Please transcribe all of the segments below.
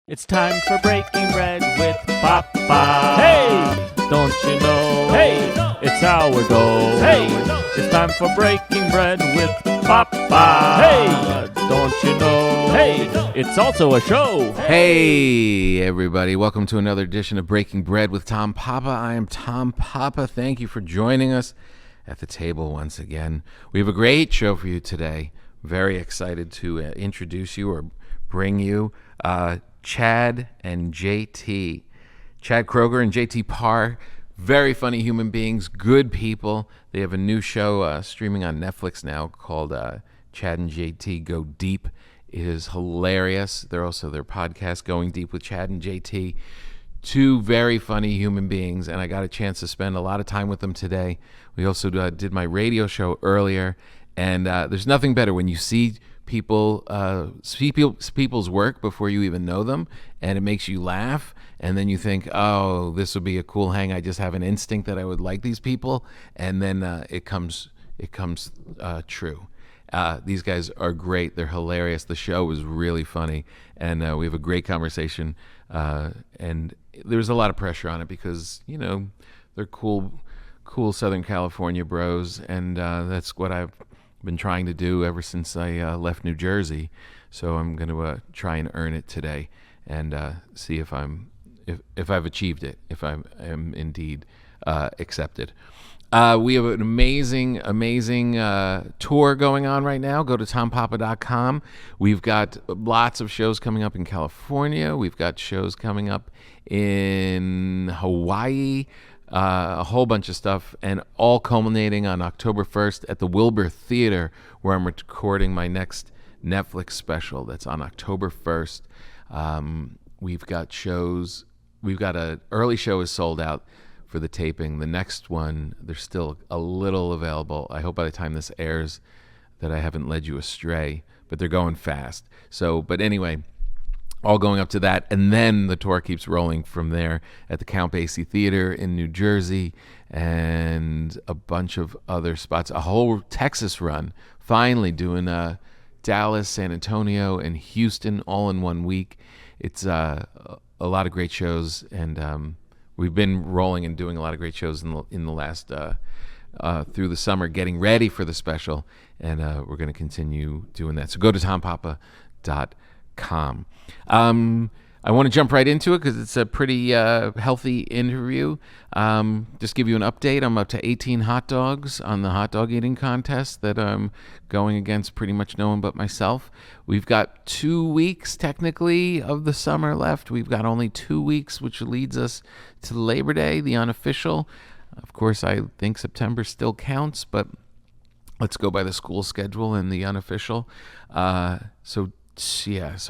It's time for breaking bread with Papa. Hey, don't you know? Hey, it's sourdough. Hey, it's time for breaking bread with Papa. Hey, don't you know? Hey, it's also a show. Hey, everybody. Welcome to another edition of Breaking Bread with Tom Papa. I am Tom Papa. Thank you for joining us at the table once again. We have a great show for you today. Very excited to introduce you or bring you Chad and JT. Chad Kroger and JT Parr, very funny human beings, good people. They have a new show streaming on Netflix now called Chad and JT Go Deep. It is hilarious. Their podcast, Going Deep with Chad and JT. Two very funny human beings, and I got a chance to spend a lot of time with them today. We also did my radio show earlier, and there's nothing better when you see people's work before you even know them, and it makes you laugh, and then you think, oh, this would be a cool hang. I just have an instinct that I would like these people, and then it comes true. These guys are great. They're hilarious. The show was really funny, and we have a great conversation, and there's a lot of pressure on it because, you know, they're cool Southern California bros, and that's what I've been trying to do ever since I left New Jersey. So I'm going to try and earn it today and see if I've achieved it, if I am indeed accepted. We have an amazing tour going on right now. Go to tompapa.com. We've got lots of shows coming up in California. We've got shows coming up in Hawaii. A whole bunch of stuff, and all culminating on October 1st at the Wilbur Theater, where I'm recording my next Netflix special. That's on October 1st. We've got shows. We've got an early show is sold out for the taping. The next one, there's still a little available. I hope by the time this airs that I haven't led you astray, but they're going fast. But anyway, all going up to that, and then the tour keeps rolling from there at the Count Basie Theater in New Jersey and a bunch of other spots. A whole Texas run, finally doing Dallas, San Antonio, and Houston all in 1 week. It's a lot of great shows, and we've been rolling and doing a lot of great shows in the last through the summer, getting ready for the special, and we're going to continue doing that. So go to tompapa.com. I want to jump right into it because it's a pretty healthy interview. Just give you an update. I'm up to 18 hot dogs on the hot dog eating contest that I'm going against pretty much no one but myself. We've got 2 weeks technically of the summer left. We've got only 2 weeks, which leads us to Labor Day, the unofficial. Of course, I think September still counts, but let's go by the school schedule and the unofficial. So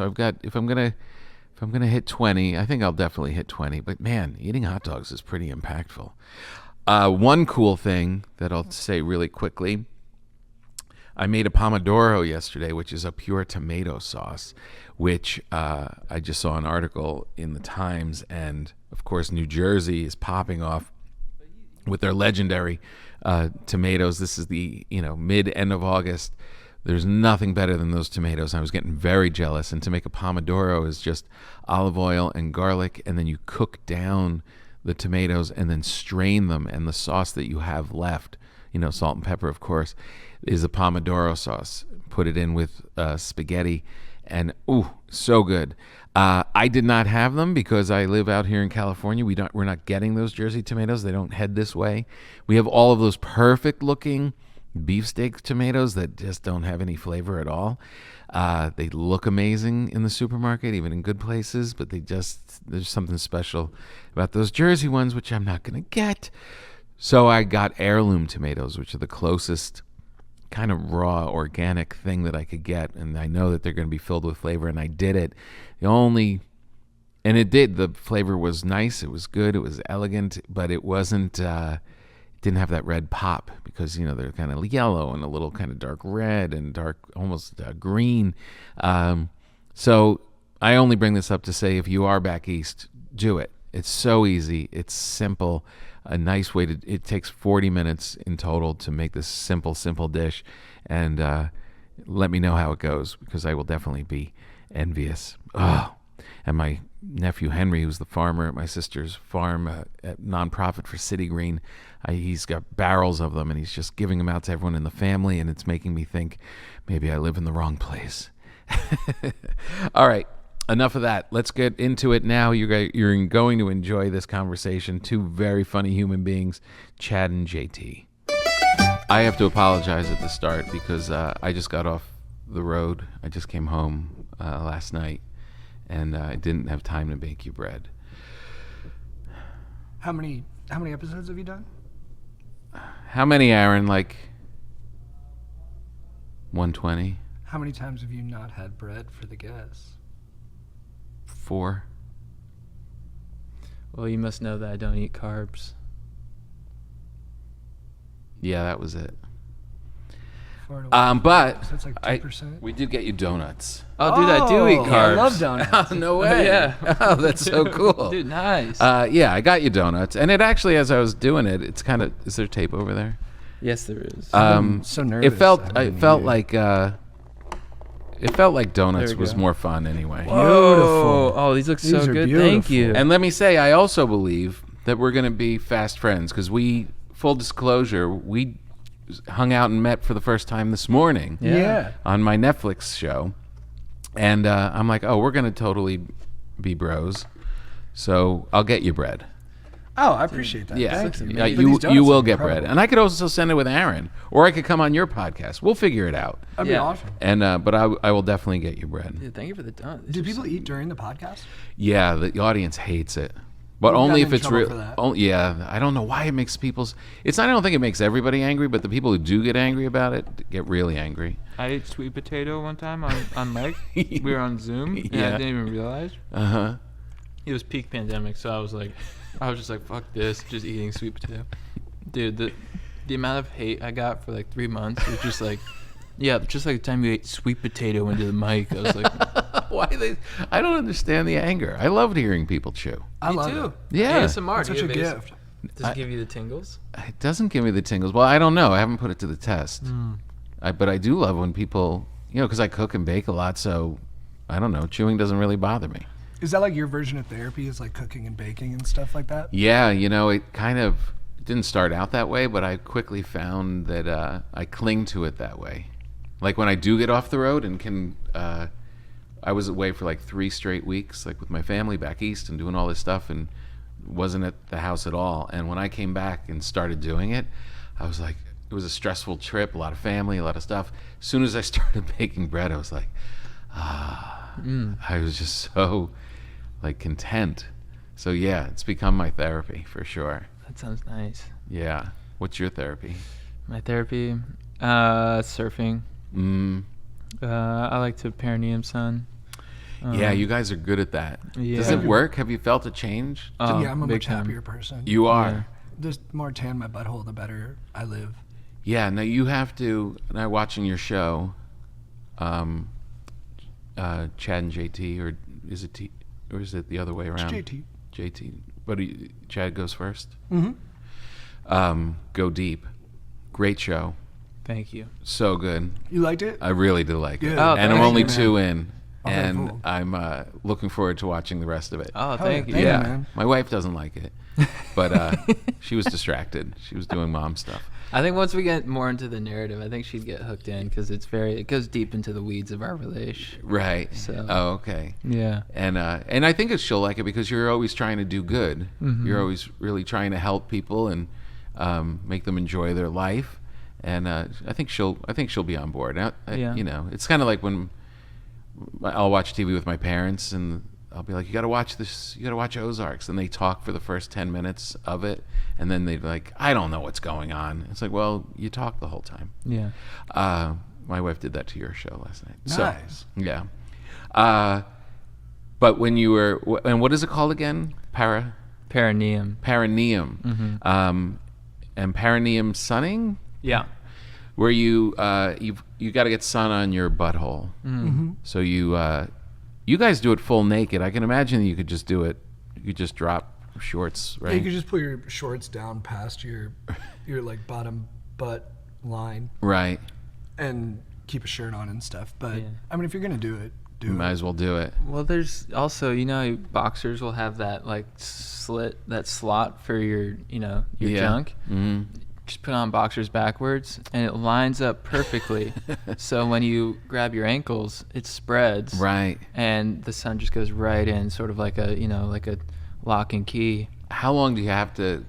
I've got, if I'm gonna hit 20, I think I'll definitely hit 20. But man, eating hot dogs is pretty impactful. One cool thing that I'll say really quickly, I made a pomodoro yesterday, which is a pure tomato sauce, which I just saw an article in the Times, and of course New Jersey is popping off with their legendary tomatoes. This is the mid-end of August. There's nothing better than those tomatoes. I was getting very jealous. And to make a pomodoro is just olive oil and garlic, and then you cook down the tomatoes and then strain them. And the sauce that you have left, salt and pepper, of course, is a pomodoro sauce. Put it in with spaghetti, and so good. I did not have them because I live out here in California. We're not getting those Jersey tomatoes. They don't head this way. We have all of those perfect looking beefsteak tomatoes that just don't have any flavor at all. They look amazing in the supermarket, even in good places, but there's something special about those Jersey ones, which I'm not going to get. So I got heirloom tomatoes, which are the closest kind of raw organic thing that I could get, and I know that they're going to be filled with flavor, and I did it. The flavor was nice, it was good, it was elegant, but it wasn't didn't have that red pop because they're kind of yellow and a little kind of dark red and dark almost green. So I only bring this up to say, if you are back east, do it. It's so easy. It's simple. A nice way it takes 40 minutes in total to make this simple dish, and let me know how it goes because I will definitely be envious. Oh, And my nephew Henry, who's the farmer at my sister's farm, a nonprofit for City Green, he's got barrels of them, and he's just giving them out to everyone in the family, and it's making me think maybe I live in the wrong place. All right, enough of that. Let's get into it now. You're going to enjoy this conversation. Two very funny human beings, Chad and JT. I have to apologize at the start because I just got off the road. I just came home last night, and I didn't have time to bake you bread. How many episodes have you done? How many, Aaron? Like 120? How many times have you not had bread for the guests? 4. Well, you must know that I don't eat carbs. Yeah, that was it. 4 to 1. But So that's like 2%. we did get you donuts. Oh, dude, I do eat carbs. I love donuts. No way. Yeah. Oh, that's so cool. Dude, nice. Yeah, I got you donuts, and it actually, as I was doing it, it's kind of. Is there tape over there? Yes, there is. I'm so nervous. It felt. I haven't It felt eaten. like. It felt like donuts There we was go. more fun anyway. Whoa. Oh, these look These so are good. beautiful. Thank you. And let me say, I also believe that we're going to be fast friends because full disclosure, we hung out and met for the first time this morning Yeah. on my Netflix show. And I'm like, oh, we're going to totally be bros. So I'll get you bread. Oh, I appreciate that. Yeah, Thank you. yeah, But you these donuts will are get bread, incredible. and I could also send it with Aaron, or I could come on your podcast. We'll figure it out. That'd be Yeah. awesome. And but I will definitely get you bread. Dude, thank you for the donuts. Do people eat during the podcast? Yeah, the audience hates it, but You've only gotten if in it's trouble real. for that. Oh, yeah, I don't know why it makes people's. It's not. I don't think it makes everybody angry, but the people who do get angry about it get really angry. I ate sweet potato one time on mic. We were on Zoom, and Yeah. I didn't even realize. Uh huh. It was peak pandemic, so I was just like, fuck this, just eating sweet potato. Dude, the amount of hate I got for like 3 months was just like, yeah, just like the time you ate sweet potato into the mic. I was like, Why they? I don't understand the anger. I loved hearing people chew. I me love too. it. Yeah. ASMR. It's do such you a have gift. Does it give you the tingles? It doesn't give me the tingles. Well, I don't know. I haven't put it to the test. But I do love when people, because I cook and bake a lot, so I don't know. Chewing doesn't really bother me. Is that like your version of therapy? Is like cooking and baking and stuff like that? Yeah, it kind of didn't start out that way, but I quickly found that I cling to it that way. Like when I do get off the road and can, I was away for like 3 straight weeks, like with my family back east and doing all this stuff and wasn't at the house at all. And when I came back and started doing it, I was like, it was a stressful trip, a lot of family, a lot of stuff. As soon as I started baking bread, I was like, I was just so like content. So yeah, it's become my therapy for sure. That sounds nice. Yeah. What's your therapy? My therapy, surfing. I like to perineum sun. Yeah, you guys are good at that. Yeah. Does it work? Have you felt a change? Oh, Yeah, I'm a big much time. happier person. You are. Yeah. The more tan my butthole, the better I live. Yeah. Now you have to. Now watching your show, Chad and JT, or is it or is it the other way around? JT. JT, but Chad goes first. Mm-hmm. Go deep. Great show. Thank you. So good. You liked it? I really do like it. Good. Oh, And I'm thank only you, man. 2 in. Okay, And cool. I'm looking forward to watching the rest of it. Oh, Hell thank yeah, you. thank you, Yeah, man. my wife doesn't like it, but she was distracted. She was doing mom stuff. I think once we get more into the narrative, I think she'd get hooked in because it goes deep into the weeds of our relation. Right. So- Oh, okay. Yeah. And I think she'll like it because you're always trying to do good. Mhm. You're always really trying to help people and make them enjoy their life. And I think she'll be on board. Yeah. It's kind of like when I'll watch TV with my parents and I'll be like, you got to watch this. You got to watch Ozarks. And they talk for the first 10 minutes of it. And then they're like, I don't know what's going on. It's like, well, you talk the whole time. Yeah. My wife did that to your show last night. Nice. So, yeah. But when you were, and what is it called again? Perineum. Perineum. And perineum sunning? Yeah. Where you got to get sun on your butthole. Mm-hmm. So you guys do it full naked. I can imagine you could just do it. You could just drop shorts, Yeah, right? you could just pull your shorts down past your like bottom butt line Right. and keep a shirt on and stuff. But Yeah. I mean, if you're gonna do it, do Might it. as well do it. Well, there's also, boxers will have that like that slot for your junk. Mm-hmm. Just put on boxers backwards, and it lines up perfectly. So when you grab your ankles, it spreads. Right. And the sun just goes right in, sort of like a lock and key. How long do you have to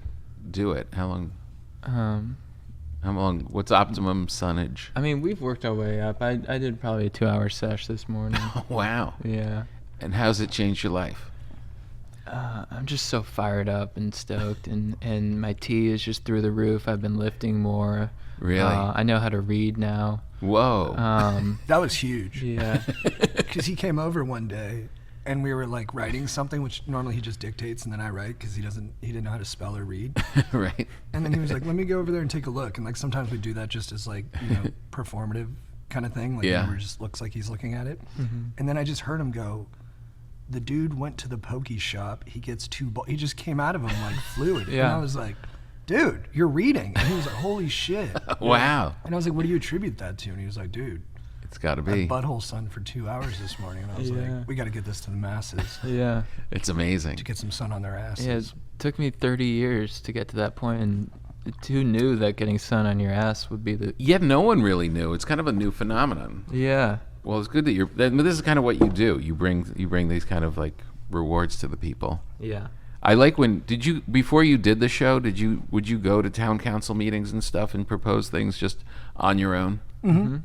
do it? How long? What's optimum sunnage? I mean, we've worked our way up. I did probably a 2-hour sesh this morning. Wow. Yeah. And how's it changed your life? I'm just so fired up and stoked, and my T is just through the roof. I've been lifting more. Really? I know how to read now. Whoa. That was huge. Yeah. Because he came over one day, and we were like writing something, which normally he just dictates and then I write because he didn't know how to spell or read. Right. And then he was like, "Let me go over there and take a look." And like sometimes we do that just as like performative kind of thing, like Yeah. where it just looks like he's looking at it. Mm-hmm. And then I just heard him go, "The dude went to the pokey shop. He gets he just came out of him like fluid." Yeah. And I was like, "Dude, you're reading." And he was like, "Holy shit." Wow. And I was like, "What do you attribute that to?" And he was like, "Dude, It's got to I be. butthole sun for 2 hours this morning." And I was Yeah. like, "We got to get this to the masses Yeah. It's amazing. to get some sun on their asses." Yeah. It took me 30 years to get to that point, and who knew that getting sun on your ass would be the. Yet no one really knew. It's kind of a new phenomenon. Yeah. Well, it's good that this is kind of what you do. You bring these kind of like rewards to the people. Yeah. I like before you did the show, would you go to town council meetings and stuff and propose things just on your own? Mm-hmm.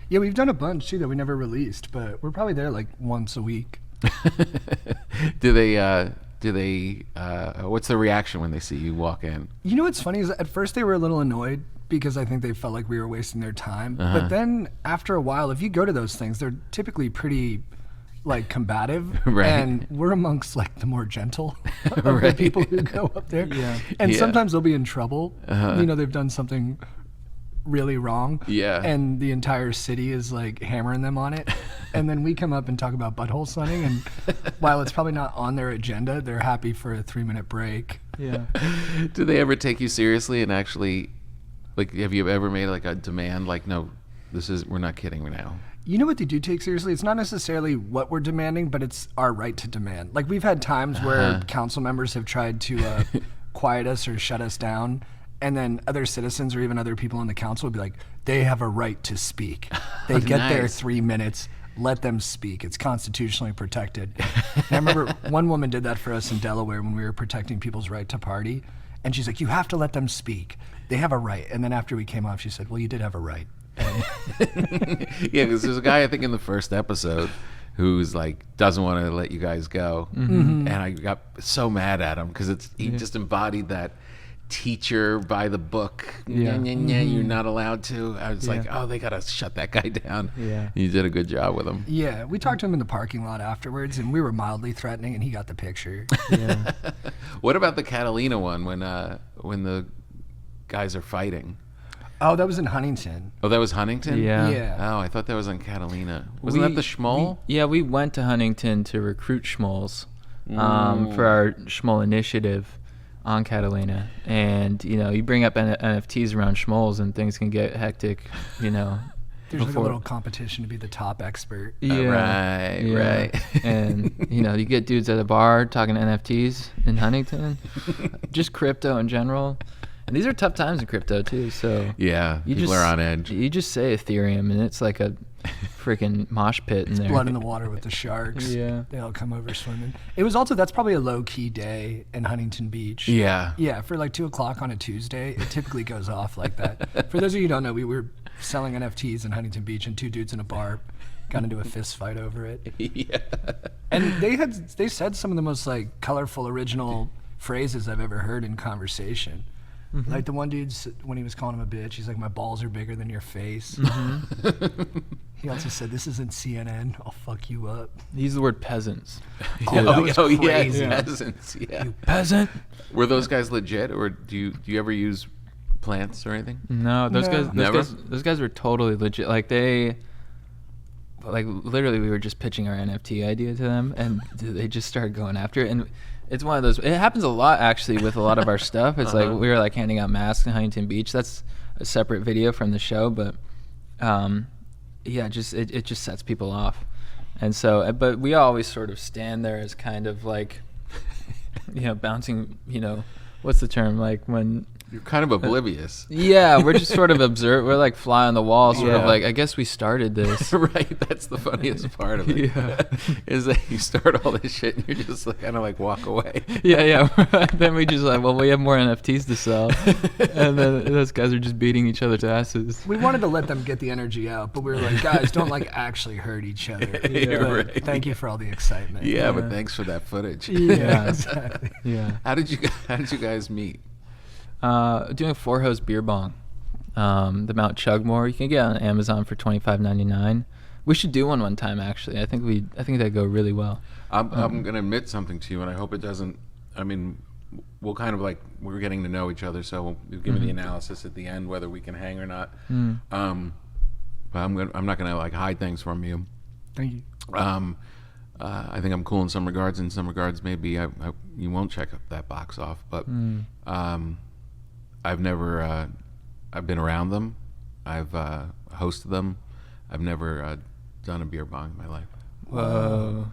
Yeah, we've done a bunch too that we never released, but we're probably there like once a week. Do they what's the reaction when they see you walk in? You know what's funny is at first they were a little annoyed because I think they felt like we were wasting their time. But then after a while, if you go to those things, they're typically pretty like combative. Right. And we're amongst like the more gentle of the Right. people who go up there. Yeah. And Yeah. sometimes they'll be in trouble. They've done something really wrong. Yeah. And the entire city is like hammering them on it. And then we come up and talk about butthole sunning, and while it's probably not on their agenda, they're happy for a 3-minute break. Yeah. Do they ever take you seriously and actually, like, have you ever made like a demand, like, no, we're not kidding now? You know what they do take seriously? It's not necessarily what we're demanding, but it's our right to demand. Like we've had times where council members have tried to quiet us or shut us down, and then other citizens or even other people on the council would be like, they have a right to speak. They get their Nice. 3 minutes. Let them speak. It's constitutionally protected. And I remember one woman did that for us in Delaware when we were protecting people's right to party. And she's like, you have to let them speak. They have a right. And then after we came off, she said, well, you did have a right. Yeah, because there's a guy I think in the first episode who's like doesn't want to let you guys go, and I got so mad at him because he just embodied that teacher by the book. Yeah. You're not allowed to. I was like, oh, they gotta shut that guy down. Yeah. You did a good job with him. Yeah, we talked to him in the parking lot afterwards, and we were mildly threatening, and he got the picture. Yeah. What about the Catalina one when the guys are fighting? Oh, that was in Huntington. Oh, that was Huntington? Yeah. Yeah. Oh, I thought that was on Catalina. Wasn't that the Schmoll? We went to Huntington to recruit Schmolls for our Schmoll initiative on Catalina. And, you bring up NFTs around Schmolls and things can get hectic, There's like a before- little competition to be the top expert. Right. And, you get dudes at a bar talking NFTs in Huntington, just crypto in general. And these are tough times in crypto too, so Yeah, you people just, are on edge. You just say Ethereum and it's like a freaking mosh pit in there. Blood in the water with the sharks. Yeah. They all come over swimming. It was also, that's probably a low-key day in Huntington Beach. Yeah. Yeah, for like 2 o'clock on a Tuesday, it typically goes off like that. For those of you who don't know, we were selling NFTs in Huntington Beach, and 2 dudes in a bar got into a fist fight over it. Yeah. And they said some of the most like colorful, original phrases I've ever heard in conversation. Like the one dude, when he was calling him a bitch, he's like, my balls are bigger than your face. He also said, this isn't CNN, I'll fuck you up. He used the word peasants. that was crazy. Yeah, peasants. Yeah. Peasant? Were those guys legit, or do you ever use plants or anything? No, those No. guys Never? those guys were totally legit. Like literally we were just pitching our NFT idea to them and they just started going after it. And it's one of those, it happens a lot actually with a lot of our stuff. It's like we were like handing out masks in Huntington Beach. That's a separate video from the show, but yeah, it just sets people off. And so, but we always sort of stand there as kind of like, bouncing, what's the term? Like when... You're kind of oblivious. Yeah, we're just sort of we're like fly on the wall, sort of Yeah. like, I guess we started this. Right, that's the funniest part of it. Yeah. Is that you start all this shit and you're just like, kind of like walk away. Yeah. Then we just like, well, we have more NFTs to sell. And then those guys are just beating each other's asses. We wanted to let them get the energy out, but we were like, guys, don't like actually hurt each other. Yeah, But right. Thank you for all the excitement. Yeah, but thanks for that footage. Yeah, exactly. Yeah. How did you guys meet? Doing a 4-hose beer bong. The Mount Chugmore. You can get it on Amazon for $25.99. We should do one time, actually. I think that'd go really well. I'm going to admit something to you, and I hope it doesn't. I mean, we'll kind of like, we're getting to know each other, so we'll give me the analysis at the end whether we can hang or not. But I'm not going to like hide things from you. Thank you. I think I'm cool in some regards. In some regards, maybe you won't check that box off. But I've never. I've been around them. I've hosted them. I've never done a beer bong in my life. Whoa.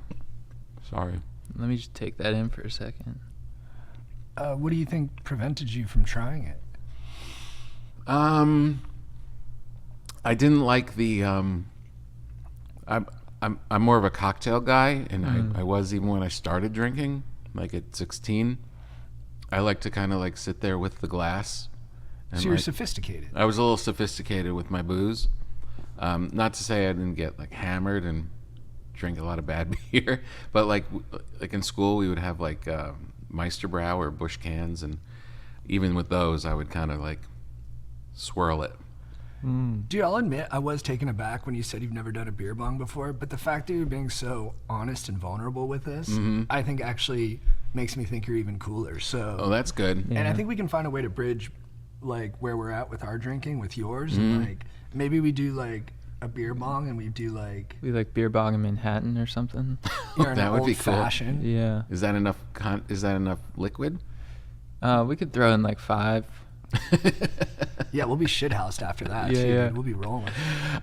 Sorry. Let me just take that in for a second. What do you think prevented you from trying it? I didn't like the. I'm more of a cocktail guy, and I was even when I started drinking, like at 16. I like to kind of like sit there with the glass. And So you're like, sophisticated. I was a little sophisticated with my booze. Not to say I didn't get like hammered and drink a lot of bad beer, but like in school we would have like Meisterbrow or Busch cans, and even with those I would kind of like swirl it. Dude, I'll admit I was taken aback when you said you've never done a beer bong before, but the fact that you're being so honest and vulnerable with this, I think actually makes me think you're even cooler. So, Oh, that's good. and I think we can find a way to bridge like where we're at with our drinking with yours, and like maybe we do like a beer bong and we do like We like beer bong in Manhattan or something. you're That an would be old cool. fashioned. Yeah. Is that enough? Is that enough liquid? We could throw in like 5. Yeah, we'll be shithoused after that. Yeah, too, yeah. dude. We'll be rolling.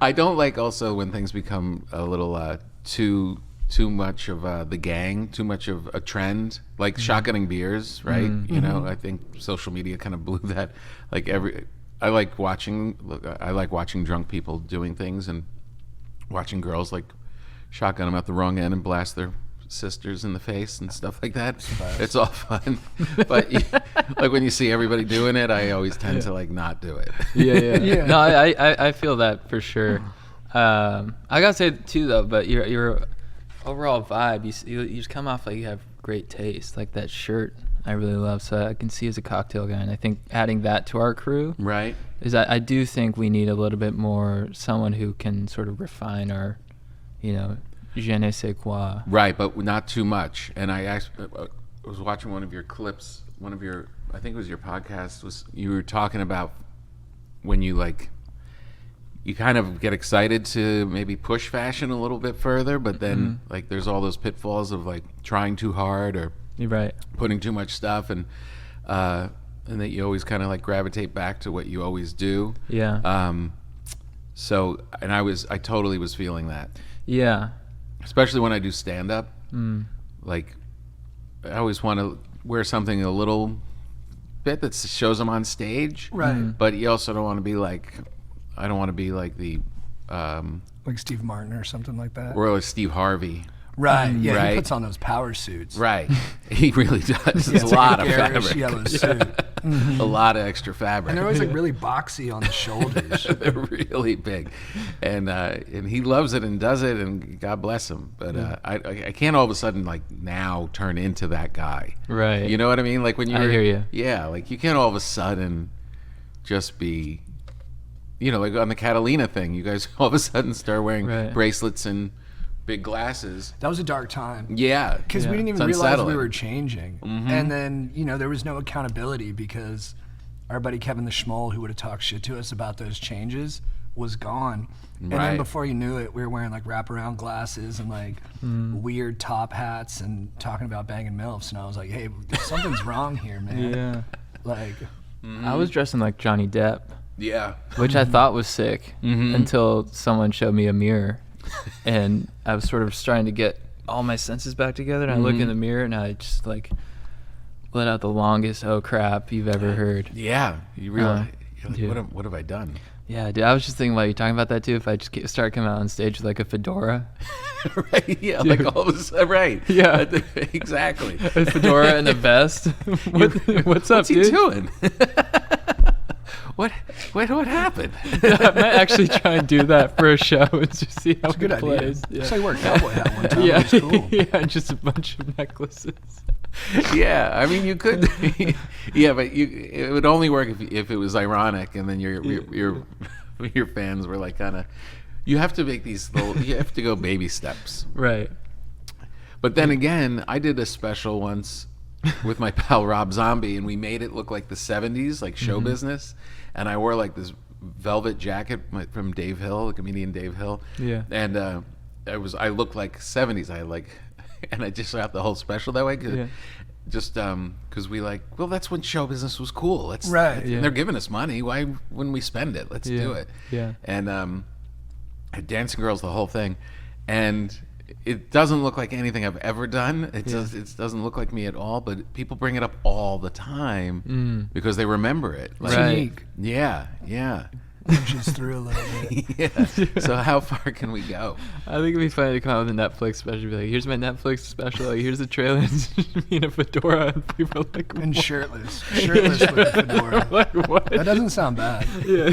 I don't like also when things become a little too much of the gang, too much of a trend, like shotgunning beers, right? You know, I think social media kind of blew that. Like I like watching drunk people doing things and watching girls like shotgun them at the wrong end and blast their sisters in the face and stuff like that. It's all fun, but like when you see everybody doing it, I always tend to like not do it. Yeah. Yeah. No, I feel that for sure. I gotta say too though, but your overall vibe, you just come off like you have great taste. Like that shirt, I really love. So I can see as a cocktail guy, and I think adding that to our crew Right. is I do think we need a little bit more someone who can sort of refine our, je ne sais quoi. Right, but not too much. And I was watching one of your clips, I think it was your podcast, you were talking about when you kind of get excited to maybe push fashion a little bit further, but then like there's all those pitfalls of like trying too hard or You're right. putting too much stuff, and that you always kind of like gravitate back to what you always do. Yeah. So, and I totally was feeling that. Yeah. Especially when I do stand up. Like I always want to wear something a little bit that shows them on stage. Right. But you also don't want to be like, I don't want to be like the Like Steve Martin or something like that. or Steve Harvey. Right. Yeah, Right. he puts on those power suits. Right. He really does. Yeah, It's it's a like lot a of garish fabric. yellow suit. A lot of extra fabric. And they're always like really boxy on the shoulders. They're really big, and he loves it and does it, and God bless him. But I can't all of a sudden like now turn into that guy. Right. You know what I mean? Like when you I hear you. Yeah, like you can't all of a sudden just be, like on the Catalina thing. You guys all of a sudden start wearing Right. bracelets and big glasses. That was a dark time. Yeah, Because we didn't even It's realize we unsettling. were changing. And then, there was no accountability because our buddy Kevin the Schmoll, who would have talked shit to us about those changes, was gone. And Right. then before you knew it, we were wearing like wraparound glasses and like weird top hats and talking about banging MILFs. And I was like, hey, something's wrong here, man. Yeah. Like, I was dressing like Johnny Depp, Yeah. which I thought was sick until someone showed me a mirror. and I was sort of starting to get all my senses back together, and I look in the mirror and I just like let out the longest "oh crap" you've ever heard. Yeah, you realize, you're like, dude. what have I done? Yeah, dude, I was just thinking while you're talking about that too, if I just start coming out on stage with like a fedora. Right, yeah, like all of a sudden, right. Yeah. Exactly. A fedora and a vest. What's up, What's he dude? doing? What happened? I might actually try and do that for a show and just see how It's a good it idea. plays. Yeah. So I wore a cowboy hat one time. Yeah. It was cool. Yeah, just a bunch of necklaces. Yeah, I mean you could. Yeah, but it would only work if it was ironic, and then your fans were like kind of. You have to make these little. You have to go baby steps. Right. But then again, I did a special once with my pal Rob Zombie, and we made it look like the '70s, like show business. And I wore like this velvet jacket from Dave Hill, the comedian Dave Hill. Yeah. And I looked like '70s. And I just got the whole special that way. Yeah. Just because we well, that's when show business was cool. Right. Yeah. They're giving us money. Why wouldn't we spend it? Let's do it. Yeah. And Dancing Girls, the whole thing. And it doesn't look like anything I've ever done. It doesn't look like me at all. But people bring it up all the time because they remember it. It's Right. unique. Yeah, yeah. Punches through a little bit. Yeah. So how far can we go? I think it'd be funny to come out with a Netflix special. Be like, here's my Netflix special. Like, here's the trailer. It's just me in a fedora, and people are like, And what? shirtless with a fedora. Like, what? That doesn't sound bad. Yeah.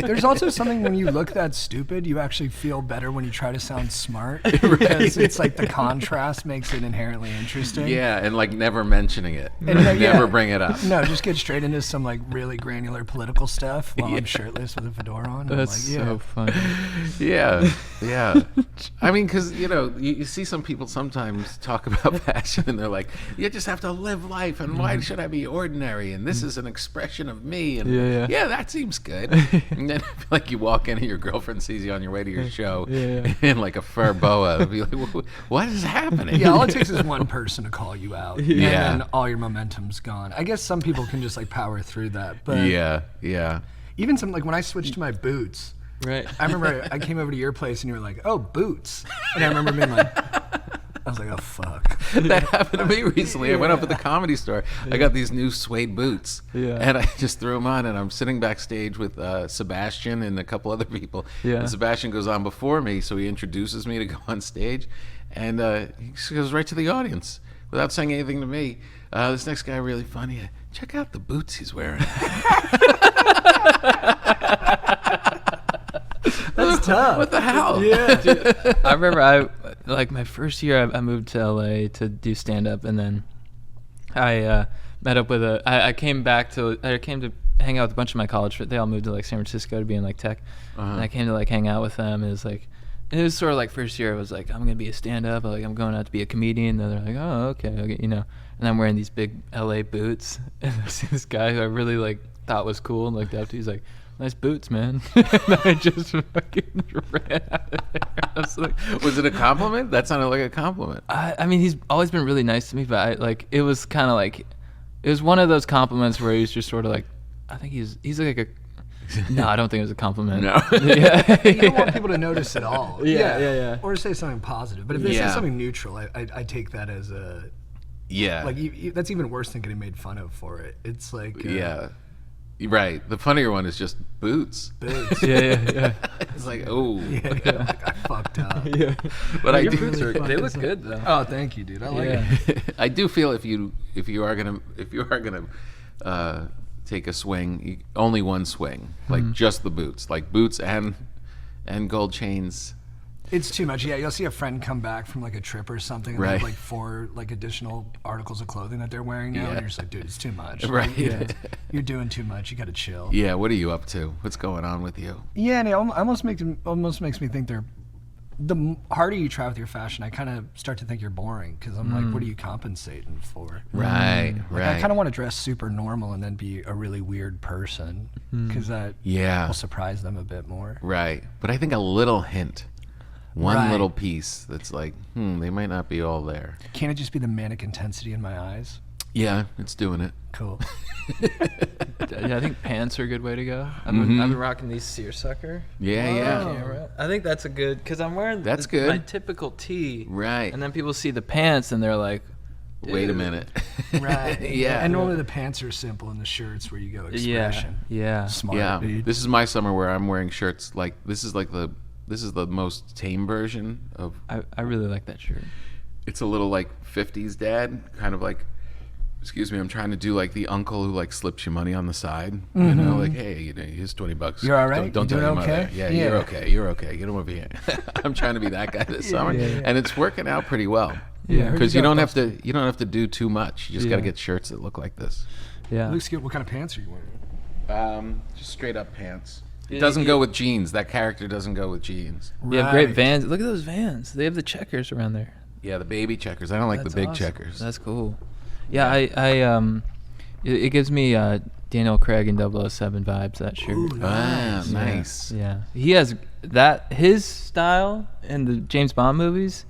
There's also something when you look that stupid, you actually feel better when you try to sound smart. Because it's like the contrast makes it inherently interesting. Yeah, and like never mentioning it. And, Never yeah. bring it up. No, just get straight into some like really granular political stuff while I'm shirtless with a fedora on. I'm That's like, yeah. so funny. Yeah, yeah. I mean, because you see some people sometimes talk about passion, and they're like, "You just have to live life, and why should I be ordinary? And this is an expression of me." And Yeah. that seems good. And then like you walk in, and your girlfriend sees you on your way to your show Yeah. in like a fur boa. Be like, "What is happening?" Yeah, all it takes is one person to call you out. Yeah. And all your momentum's gone. I guess some people can just like power through that. But yeah, yeah. even some like when I switched to my boots, Right. I remember I came over to your place and you were like, "Oh, boots," and I remember being like, I was like, "Oh fuck." That happened to me recently. I went up at the Comedy Store. I got these new suede boots, Yeah. and I just threw them on. And I'm sitting backstage with Sebastian and a couple other people. Yeah. And Sebastian goes on before me, so he introduces me to go on stage, and he just goes right to the audience without saying anything to me. This next guy really funny. Check out the boots he's wearing. That's tough. What the hell? Yeah. Dude, I remember like my first year I moved to LA to do stand up, and then I met up with I came to hang out with a bunch of my college friends. They all moved to like San Francisco to be in like tech. And I came to like hang out with them. It was sort of like first year I was like, I'm gonna be a stand up, like I'm going out to be a comedian. And they're like, oh, okay, you know. And I'm wearing these big LA boots, and I see this guy who I really like thought was cool and looked up to. He's like, nice boots, man. And I just fucking ran out of there. I was like, Was it a compliment? That sounded like a compliment. I mean, he's always been really nice to me, but it was kind of like, it was one of those compliments where he's just sort of like, I think he's like a, no, I don't think it was a compliment. No. Yeah. You don't want people to notice at all. Yeah. Or say something positive. But if they Yeah. say something neutral, I take that as a Yeah. like that's even worse than getting made fun of for it. It's like Yeah. Right. The funnier one is just boots. boots. Yeah. It's like, oh. Yeah, like, I fucked up. Yeah. But I Your do. boots they look good though. Oh, thank you, dude. I like Yeah. it. I do feel if you are gonna take a swing, only one swing, like just the boots, like boots and gold chains. It's too much. Yeah, you'll see a friend come back from like a trip or something, and they have Right. like 4 like additional articles of clothing that they're wearing now, Yeah. and you're just like, dude, it's too much. Right. Yeah. You're doing too much. You got to chill. Yeah. What are you up to? What's going on with you? Yeah, and it almost makes me think the harder you try with your fashion, I kind of start to think you're boring because I'm like, what are you compensating for? Right. Like, Right. I kind of want to dress super normal and then be a really weird person because that Yeah. will surprise them a bit more. Right. But I think a little hint, one Right. little piece that's like, they might not be all there. Can't it just be the manic intensity in my eyes? Yeah, it's doing it. Cool. Yeah, I think pants are a good way to go. I've been rocking these seersucker. Yeah, yeah. Camera. I think that's a good, because I'm wearing That's good. my typical tee. Right. And then people see the pants and they're like, Wait a dude. minute. Right. Yeah. And normally the pants are simple and the shirts where you go expression. Yeah. Smart, Yeah. dude. This is my summer where I'm wearing shirts like this is the most tame version of. I really like that shirt. It's a little like 50s dad, kind of like, excuse me, I'm trying to do like the uncle who like slips you money on the side. You know, like, hey, here's $20. You're all right? Don't You tell doing your mother. okay? Yeah, Yeah. you're okay. You're okay. Get him over here. I'm trying to be that guy this summer, and it's working out pretty well. Yeah. Because you don't have to do too much. You just got to Yeah. get shirts that look like this. Yeah. Looks good. What kind of pants are you wearing? Just straight up pants. It Yeah, doesn't yeah. go with jeans. That character doesn't go with jeans. You have great Right. Vans. Look at those Vans. They have the checkers around there. Yeah, the baby checkers. I don't like That's the big awesome. checkers. That's cool. Yeah, it gives me Daniel Craig and 007 vibes, that shirt. Ooh, Ah, nice. nice. Yeah. He has that, his style in the James Bond movies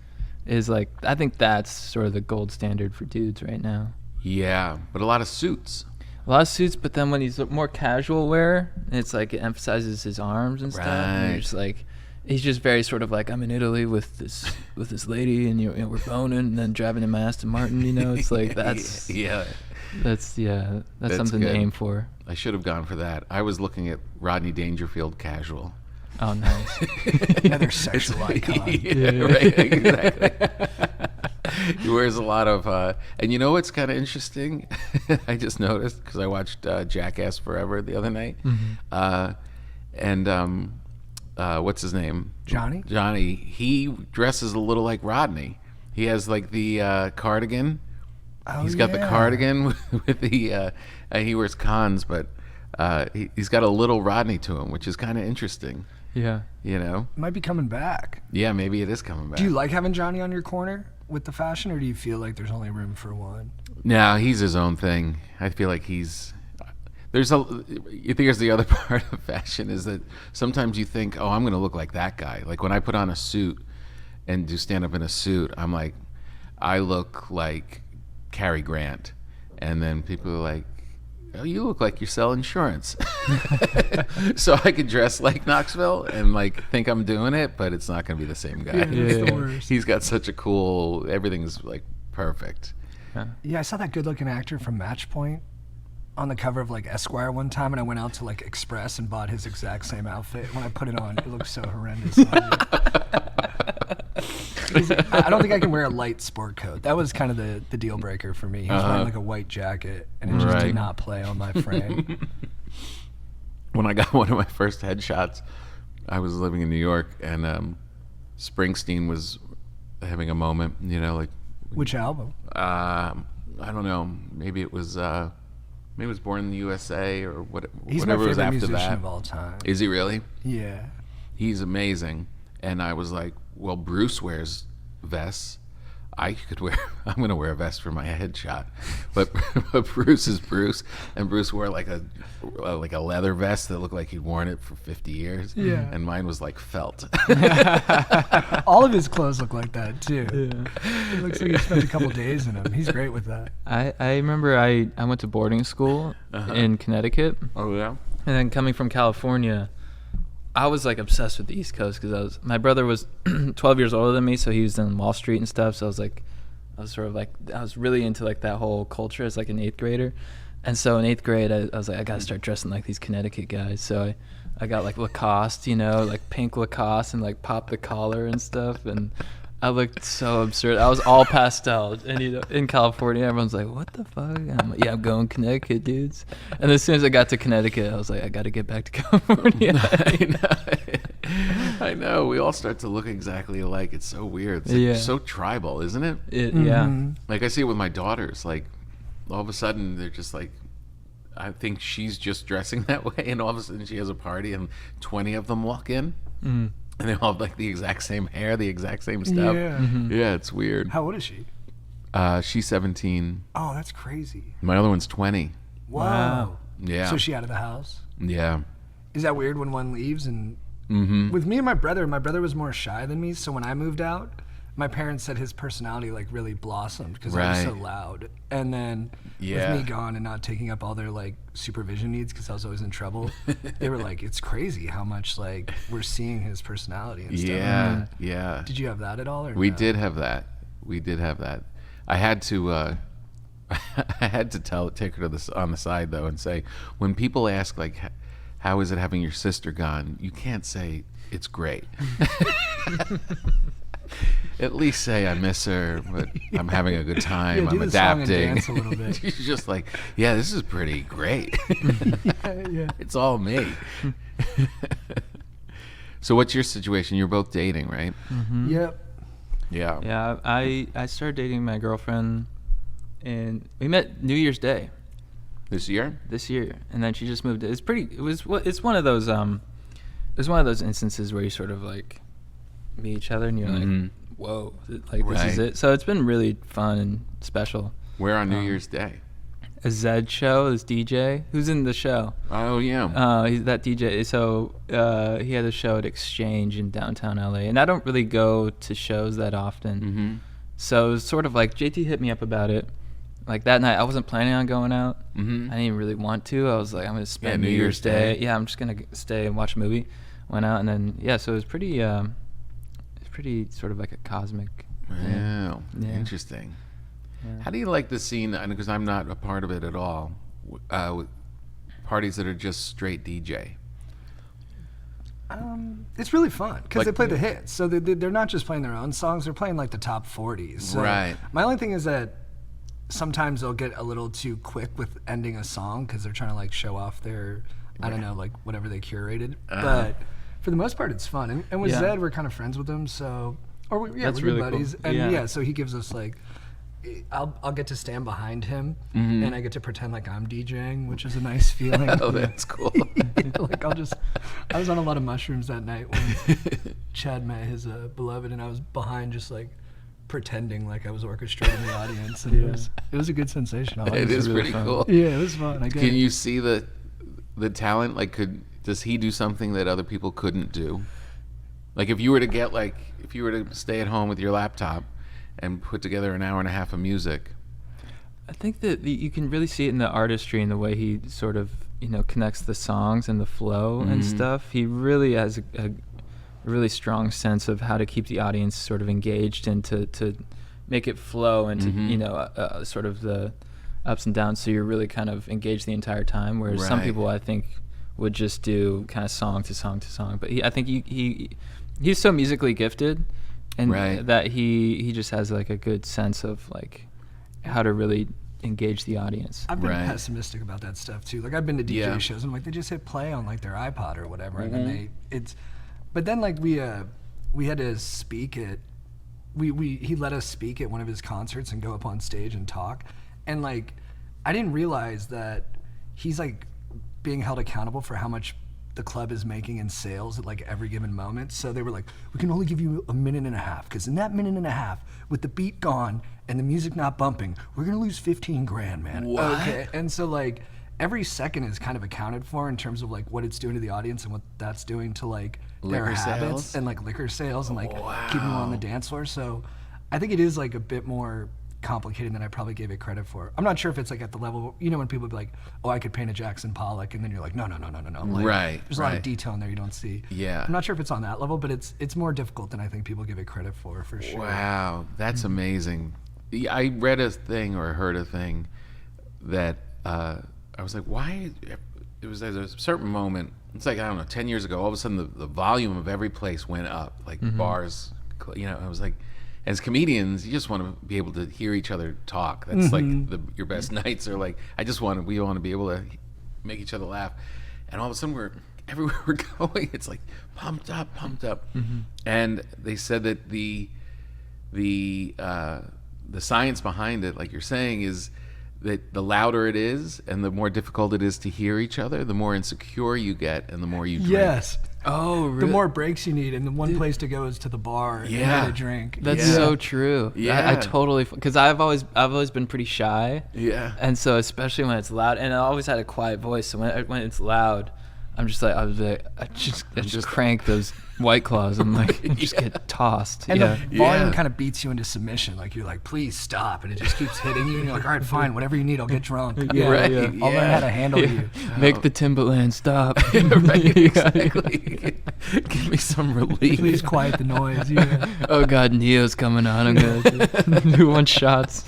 is like, I think that's sort of the gold standard for dudes right now. Yeah, but a lot of suits. A lot of suits, but then when he's more casual wear, it's like it emphasizes his arms and stuff. And Right. you're just like, he's just very sort of like, I'm in Italy with this lady, and we're boning, and then driving in my Aston Martin. You know, it's like that's Yeah. that's something good. to aim for. I should have gone for that. I was looking at Rodney Dangerfield casual. Oh, nice. Another sexual icon. Yeah, right, exactly. He wears a lot of, and you know what's kind of interesting? I just noticed because I watched Jackass Forever the other night, and what's his name? Johnny? Johnny. He dresses a little like Rodney. He has like the cardigan. Oh, He's got the yeah. cardigan with the. He wears cons, but he's got a little Rodney to him, which is kind of interesting. Yeah. You know? Might be coming back. Yeah, maybe it is coming back. Do you like having Johnny on your corner with the fashion, or do you feel like there's only room for one? No, he's his own thing. I feel like he's. Here's the other part of fashion is that sometimes you think, oh, I'm going to look like that guy. Like when I put on a suit and do stand up in a suit, I'm like, I look like Cary Grant. And then people are like, oh, you look like you sell insurance. So I could dress like Knoxville and like think I'm doing it, but it's not going to be the same guy. It's the worst. He's got such a cool, everything's like perfect. Yeah, I saw that good-looking actor from Match Point on the cover of like Esquire one time, and I went out to like Express and bought his exact same outfit. When I put it on, it looked so horrendous. I don't think I can wear a light sport coat. That was kind of the deal breaker for me. He was wearing like a white jacket, and it just Right. did not play on my frame. When I got one of my first headshots, I was living in New York, and Springsteen was having a moment. You know, like Which album? I don't know. Maybe it was Born in the USA or He's my whatever was favorite after musician that. of all time. Is he really? Yeah. He's amazing. And I was like, well, Bruce wears vests. I'm going to wear a vest for my headshot. But Bruce is Bruce, and Bruce wore like a leather vest that looked like he'd worn it for 50 years. Yeah. And mine was like felt. All of his clothes look like that too. It looks like he spent a couple days in them. He's great with that. I remember I went to boarding school in Connecticut, Oh yeah. and then coming from California, I was like obsessed with the East Coast because my brother was 12 years older than me, so he was in Wall Street and stuff. So I was really into like that whole culture as like an 8th grader. And so in 8th grade, I was like, I gotta start dressing like these Connecticut guys. So I got like Lacoste, you know, like pink Lacoste, and like popped the collar and stuff. And I looked so absurd. I was all pastel, and you know, in California, everyone's like, "What the fuck?" And I'm like, "Yeah, I'm going Connecticut, dudes." And as soon as I got to Connecticut, I was like, "I got to get back to California." I know. We all start to look exactly alike. It's so weird. It's like Yeah. so tribal, isn't it? Yeah, Mhm. Like I see it with my daughters. Like all of a sudden they're just like, I think she's just dressing that way, and all of a sudden she has a party and 20 of them walk in, and they all have like the exact same hair, the exact same stuff. Yeah. Yeah, it's weird. How old is she? She's 17. Oh, that's crazy. My other one's 20. Whoa. Wow. Yeah. So is she out of the house? Yeah. Is that weird when one leaves? And Mm-hmm. with me and my brother was more shy than me. So when I moved out, my parents said his personality like really blossomed because I Right. was so loud. And then Yeah. with me gone and not taking up all their like supervision needs because I was always in trouble, they were like, it's crazy how much like we're seeing his personality and stuff. Yeah, yeah. Did you have that at all? Or We no? did have that. We did have that. I had to I had to take her to on the side though and say, when people ask like, how is it having your sister gone? You can't say it's great. At least say I miss her, but I'm having a good time. Yeah, do I'm the song and adapting. dance a little bit. She's just like, yeah, this is pretty great. Yeah. It's all me. So what's your situation? You're both dating, right? Yep. Yeah. Yeah, I started dating my girlfriend, and we met New Year's Day This year? this year, and then she just moved. It's one of those instances where you sort of like meet each other and you're like, whoa, like this is Right. it. So it's been really fun and special. Where on New Year's Day? A Zed show, this DJ who's in the show. Oh yeah. He's that DJ. So he had a show at Exchange in downtown LA, and I don't really go to shows that often. Mm-hmm. So it was sort of like JT hit me up about it. Like that night, I wasn't planning on going out. Mm-hmm. I didn't even really want to. I was like, I'm gonna spend New New Year's Year's Day. Day. Yeah, I'm just gonna stay and watch a movie. Went out, and then so it was pretty. It's pretty sort of like a cosmic. Wow. Yeah. Interesting. Yeah. How do you like the scene? Because I'm not a part of it at all. With parties that are just straight DJ. It's really fun because Like- they play the hits. So they're not just playing their own songs; they're playing like the top 40s. So Right. My only thing is that sometimes they'll get a little too quick with ending a song because they're trying to like show off their, I don't know, like whatever they curated. But for the most part, it's fun. And with Yeah. Zed, we're kind of friends with him. So, we're That's good really cool. buddies. And Yeah. so he gives us like. I'll get to stand behind him Mm-hmm. and I get to pretend like I'm DJing, which is a nice feeling. Oh, that's cool. Like I was on a lot of mushrooms that night when Chad met his beloved, and I was behind just like pretending like I was orchestrating the audience, and it was a good sensation. I liked It is really pretty fun. cool. Yeah, it was fun. I get Can it. you see the talent? Like, does he do something that other people couldn't do? Like, if you were to stay at home with your laptop and put together an hour and a half of music. I think that you can really see it in the artistry and the way he sort of connects the songs and the flow and stuff. He really has a really strong sense of how to keep the audience sort of engaged and to make it flow and to sort of the ups and downs, so you're really kind of engaged the entire time. Whereas some Right. people, I think, would just do kind of song to song to song. But I think he's so musically gifted, and Right. that he just has like a good sense of like how to really engage the audience. I've been Right. pessimistic about that stuff too. Like I've been to DJ Yeah. shows, and like they just hit play on like their iPod or whatever, and then but then like we had to speak at he let us speak at one of his concerts and go up on stage and talk, and like I didn't realize that he's like being held accountable for how much the club is making in sales at like every given moment. So they were like, we can only give you a minute and a half, because in that minute and a half, with the beat gone and the music not bumping, we're gonna lose 15 grand, man. What? Okay. And so like every second is kind of accounted for in terms of like what it's doing to the audience and what that's doing to like their Liquor habits sales? and like liquor sales and like keeping them on the dance floor. So I think it is like a bit more complicated than I probably gave it credit for. I'm not sure if it's like at the level, when people be like, oh, I could paint a Jackson Pollock, and then you're like, no. Like, Right, there's a lot right. of detail in there you don't see. Yeah. I'm not sure if it's on that level, but it's more difficult than I think people give it credit for sure. Wow, that's amazing. I read a thing or heard a thing that I was like, why? It was at a certain moment. It's like, I don't know, 10 years ago. All of a sudden, the volume of every place went up, like bars. I was like, as comedians, you just want to be able to hear each other talk. That's like your best nights are like, we want to be able to make each other laugh. And all of a sudden, everywhere we're going, it's like pumped up. And they said that the science behind it, like you're saying, is that the louder it is and the more difficult it is to hear each other, the more insecure you get and the more you drink. Yes. Oh, really? The more breaks you need, and the one place to go is to the bar and Yeah. get a drink. That's Yeah. so true. Yeah. I totally, because I've always been pretty shy. Yeah. And so especially when it's loud, and I always had a quiet voice, so when it's loud, I just crank those White Claws and like just get tossed. And yeah. the volume Yeah. kind of beats you into submission. Like you're like, please stop, and it just keeps hitting you. And you're like, all right, fine, whatever you need, I'll get drunk. Yeah, Right. yeah. I'll learn how to handle you. Make the Timberland stop. Right, Yeah. exactly. Give me some relief. Please quiet the noise. Yeah. Oh God, Neo's coming on. I'm gonna do one shots.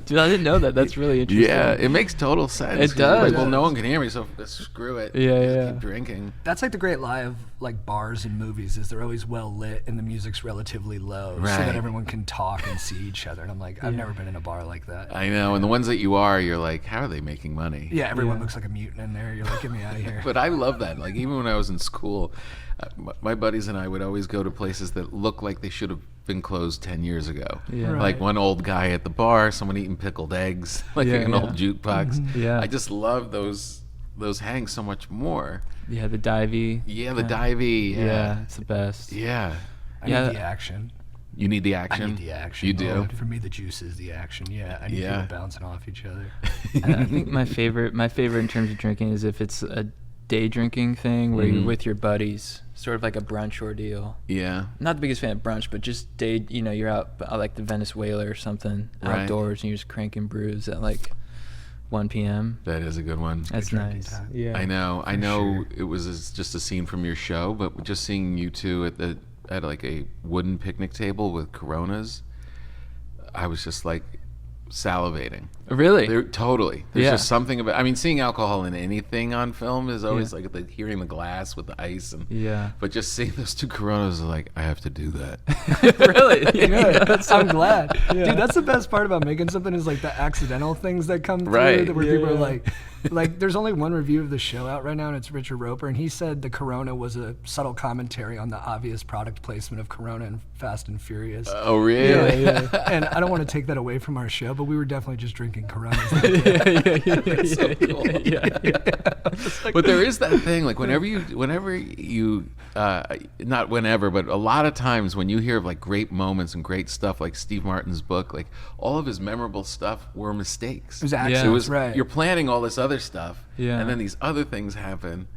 Dude, I didn't know that. That's really interesting. Yeah, it makes total sense. It does. Like, well, no one can hear me, so screw it. Yeah, Just yeah. keep drinking. That's like the great lie of like bars and movies is they're always well lit and the music's relatively low so Right. that everyone can talk and see each other. And I'm like, I've never been in a bar like that. I know, and the ones that you are, you're like, how are they making money? Yeah, everyone Yeah. looks like a mutant in there. You're like, get me out of here. But I love that. Like, even when I was in school, my buddies and I would always go to places that looked like they should have been closed 10 years ago. Yeah. Right. Like one old guy at the bar, someone eating pickled eggs, like Yeah, an yeah. old jukebox. Yeah. I just love those hangs so much more. Yeah, the divey. Yeah, the divey. Yeah, Yeah. it's the best. Yeah. I Yeah. need the action. You need the I action? need the action. You do? Oh, for me, the juice is the action. Yeah, I need Yeah. people bouncing off each other. And I think my favorite in terms of drinking is if it's a day drinking thing where you're Mhm. with your buddies, sort of like a brunch ordeal. Yeah. Not the biggest fan of brunch, but just day. You know, you're out like the Venezuela or something Right. outdoors, and you're just cranking brews at like 1 p.m. That is a good one. That's drinking nice. time. Yeah. I know. I For know sure. it was just a scene from your show, but just seeing you two at like a wooden picnic table with Coronas, I was just like salivating. Really? Totally. There's Yeah. just something about. I mean, seeing alcohol in anything on film is always like hearing the glass with the ice and. Yeah. But just seeing those two Coronas, is like I have to do that. Really? Good. I'm glad. Dude, that's the best part about making something is like the accidental things that come through Right. where Yeah, people are yeah. like there's only one review of the show out right now and it's Richard Roper and he said the Corona was a subtle commentary on the obvious product placement of Corona and Fast and Furious. Oh really? Yeah. And I don't want to take that away from our show, but we were definitely just drinking Coronas. That's so cool. But there is that thing, like whenever you, not whenever, but a lot of times when you hear of like great moments and great stuff, like Steve Martin's book, like all of his memorable stuff were mistakes. It was Yeah. accidents, It was right. you're planning all this other stuff, Yeah. and then these other things happen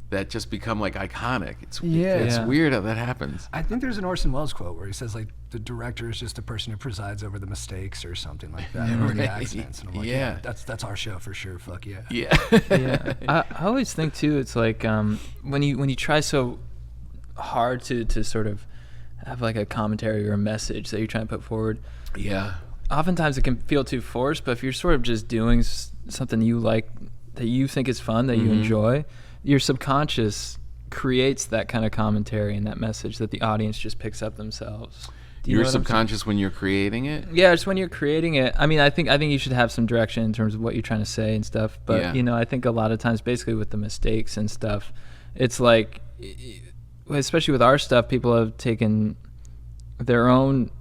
that just become like iconic. It's Yeah. weird how that happens. I think there's an Orson Welles quote where he says like the director is just the person who presides over the mistakes or something like that, or the Right. accidents. And I'm like, Yeah. that's our show for sure. Fuck yeah. Yeah. Yeah. I always think too, it's like when you try so hard to sort of have like a commentary or a message that you're trying to put forward, Yeah. oftentimes it can feel too forced. But if you're sort of just doing something you like, that you think is fun, that you Mhm. enjoy, your subconscious creates that kind of commentary and that message that the audience just picks up themselves. Do you know Your what I'm saying? subconscious when you're creating it. Yeah, just when you're creating it. I mean, I think you should have some direction in terms of what you're trying to say and stuff. But Yeah. you know, I think a lot of times, basically with the mistakes and stuff, it's like, especially with our stuff, people have taken their own.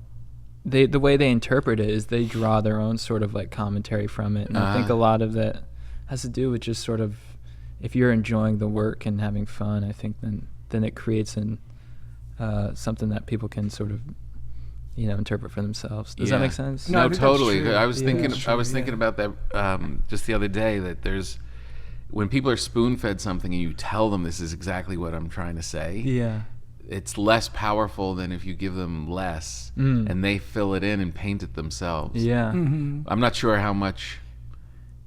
The way they interpret it is they draw their own sort of like commentary from it, and I think a lot of that has to do with just sort of if you're enjoying the work and having fun. I think then it creates something that people can sort of interpret for themselves. Does that Yeah. make sense? No, I No, think that's totally. true. I was Yeah, thinking. that's I was true, thinking yeah. about that just the other day. That there's when people are spoon-fed something and you tell them this is exactly what I'm trying to say. Yeah. It's less powerful than if you give them less and they fill it in and paint it themselves. Yeah. Mm-hmm. I'm not sure how much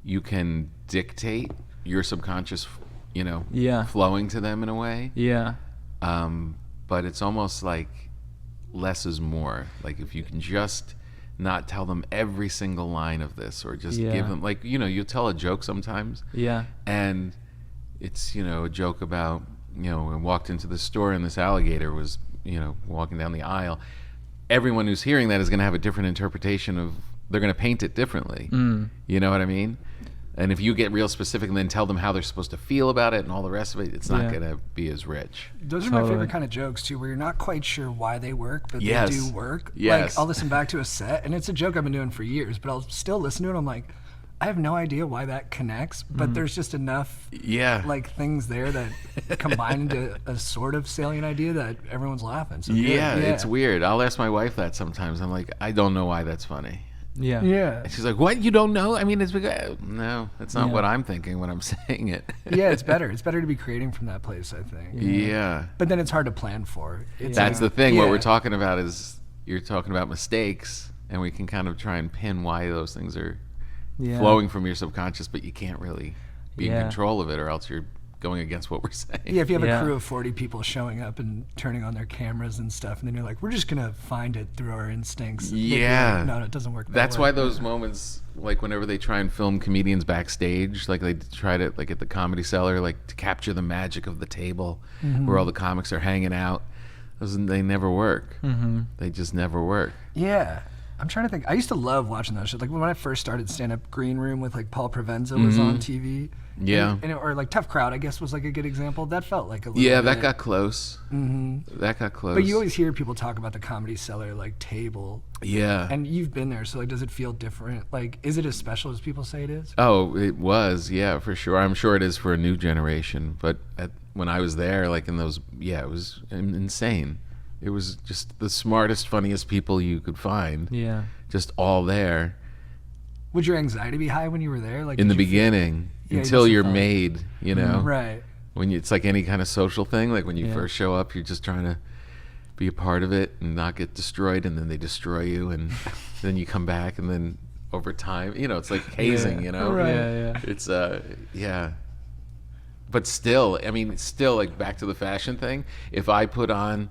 you can dictate your subconscious, Yeah. flowing to them in a way. Yeah. But it's almost like less is more. Like if you can just not tell them every single line of this, or just Yeah. give them, like, you tell a joke sometimes, Yeah. and it's, a joke about, we walked into the store and this alligator was, walking down the aisle. Everyone who's hearing that is going to have a different interpretation of, they're going to paint it differently. You know what I mean? And if you get real specific and then tell them how they're supposed to feel about it and all the rest of it, it's not Yeah. going to be as rich. Those are my Totally. favorite kind of jokes too, where you're not quite sure why they work, but Yes. they do work. Yes. Like I'll listen back to a set, and it's a joke I've been doing for years, but I'll still listen to it. I'm like, I have no idea why that connects, but there's just enough Yeah. like things there that combine into a sort of salient idea that everyone's laughing. So good. Yeah, it's weird. I'll ask my wife that sometimes. I'm like, I don't know why that's funny. Yeah. Yeah. And she's like, what? You don't know? I mean, it's no, that's not Yeah. what I'm thinking when I'm saying it. Yeah, it's better. It's better to be creating from that place, I think. Yeah. But then it's hard to plan for. It's That's the thing. What Yeah. we're talking about is you're talking about mistakes, and we can kind of try and pin why those things are flowing from your subconscious, but you can't really be in Yeah. control of it, or else you're going against what we're saying. Yeah, if you have Yeah. a crew of 40 people showing up and turning on their cameras and stuff, and then you're like, we're just going to find it through our instincts. They'd be like, Yeah. no, it doesn't work that That's way. why those moments, like whenever they try and film comedians backstage, like they try to, like at the Comedy Cellar, like to capture the magic of the table where all the comics are hanging out, they never work. They just never work. Yeah. I'm trying to think. I used to love watching those shows. Like when I first started stand-up, Green Room with like Paul Provenza was on TV. Yeah. Or like Tough Crowd, I guess, was like a good example. That felt like a little Yeah, bit. that got close. That got close. But you always hear people talk about the Comedy Cellar like table. Yeah. And you've been there, so like, does it feel different? Like, is it as special as people say it is? Oh, it was, yeah, for sure. I'm sure it is for a new generation. But when I was there, like in those, yeah, it was insane. It was just the smartest, funniest people you could find. Yeah. Just all there Would your anxiety be high when you were there? Like in the did you feel- beginning Yeah, until you you're felt- made, you know? Right. When it's like any kind of social thing, like when you Yeah. first show up, you're just trying to be a part of it and not get destroyed, and then they destroy you, and then you come back, and then over time, you know, it's like hazing, you know? Right. Yeah. It's yeah. But still, I mean, still like back to the fashion thing. If I put on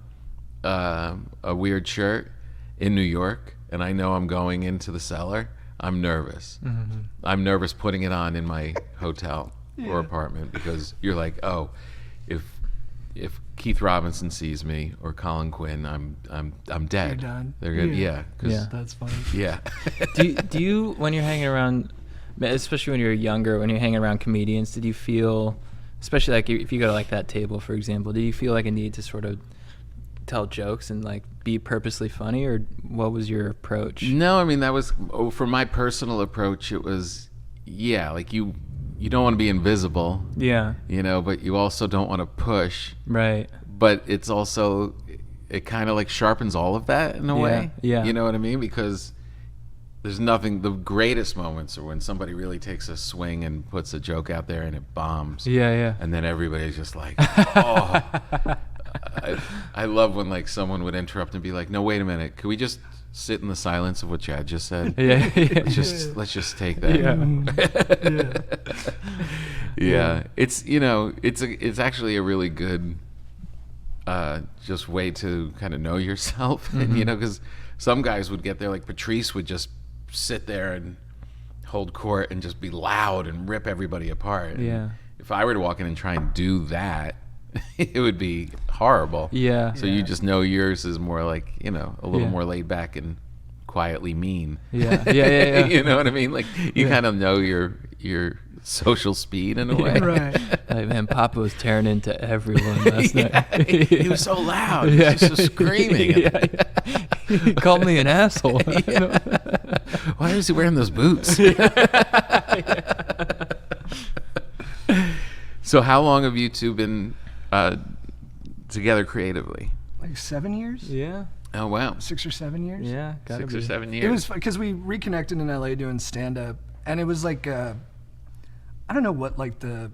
a weird shirt in New York and I know I'm going into the cellar, I'm nervous. I'm nervous putting it on in my hotel or apartment, because you're like, oh, if Keith Robinson sees me or Colin Quinn, I'm dead. You're done. They're good. Yeah. Yeah. 'Cause- Yeah. That's funny. yeah. do you when you're hanging around, especially when you're younger, when you're hanging around comedians, did you feel, especially like if you go to like that table, for example, do you feel like a need to sort of tell jokes and like be purposely funny, or what was your approach? No, I mean, that was, for my personal approach, it was, yeah, like you don't want to be invisible, Yeah. you know, but you also don't want to push. Right. But it's also, it kind of like sharpens all of that in a way. Yeah. You know what I mean? Because there's nothing, the greatest moments are when somebody really takes a swing and puts a joke out there and it bombs. Yeah. And then everybody's just like, oh. I love when like someone would interrupt and be like, no, wait a minute. Could we just sit in the silence of what Chad just said? Yeah. Let's just take that. Yeah. It's, you know, it's actually a really good just way to kind of know yourself. And, you know, because some guys would get there, like Patrice would just sit there and hold court and just be loud and rip everybody apart. And Yeah. if I were to walk in and try and do that, it would be horrible. Yeah. So you just know yours is more like, you know, a little more laid back and quietly mean. Yeah. You know what I mean? Like you kind of know your social speed in a way. Right. Like, man, Papa was tearing into everyone last night. He was so loud. He was just screaming. He called me an asshole. Why is he wearing those boots? So how long have you two been together creatively? Like 7 years? Yeah. Oh, wow. 6 or 7 years? Yeah. Gotta 6 be. or 7 years. It was because we reconnected in LA doing stand-up, and it was like, I don't know what like the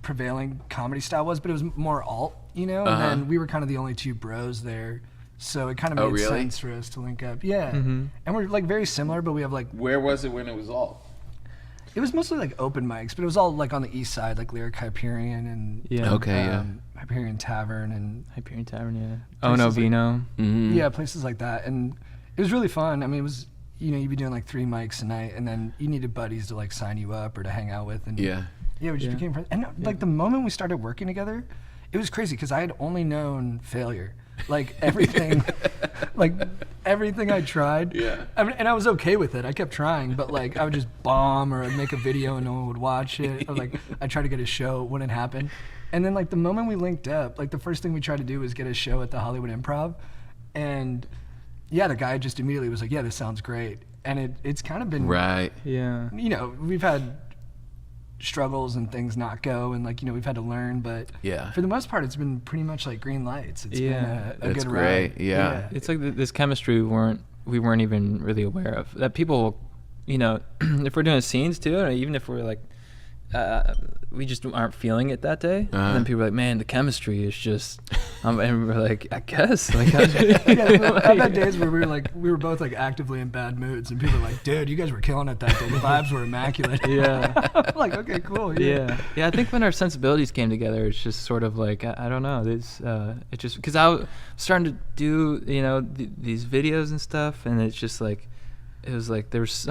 prevailing comedy style was, but it was more alt, you know? And then we were kind of the only two bros there. So it kind of Oh, made really? sense for us to link up. Yeah. And we're like very similar, but we have like, Where was it when it was all? it was mostly like open mics, but it was all like on the east side, like Lyric Hyperion and Yeah. Okay, Hyperion Tavern and Hyperion Tavern, yeah. Oh, no, Places like- Vino. Mm-hmm. yeah, places like that. And it was really fun. I mean, it was, you know, you'd be doing like 3 mics a night, and then you needed buddies to like sign you up or to hang out with. And Yeah. yeah, we just Yeah. became friends. And like the moment we started working together, it was crazy because I had only known failure. Like everything, like everything I tried. Yeah. I mean, and I was okay with it. I kept trying, but like I would just bomb, or I'd make a video and no one would watch it. Or like I'd try to get a show, it wouldn't happen. And then like the moment we linked up, like the first thing we tried to do was get a show at the Hollywood Improv. And yeah, the guy just immediately was like, yeah, this sounds great. And it's kind of been, Right. Yeah. you know, we've had struggles and things not go, and like, you know, we've had to learn, but Yeah. for the most part it's been pretty much like green lights. It's Yeah. been a That's good great. ride. Yeah. It's like this chemistry we weren't even really aware of. That people if we're doing scenes too, or even if we're like, we just aren't feeling it that day, and then people are like, man, the chemistry is just, and we're like, I guess, like, I've had days where we were both like actively in bad moods, and people were like, dude, you guys were killing it that day. The vibes were immaculate. Yeah. I'm like, okay, cool. Yeah. I think when our sensibilities came together, it's just sort of like, I don't know, it just, because I was starting to do, these videos and stuff, and it's just like, it was like there was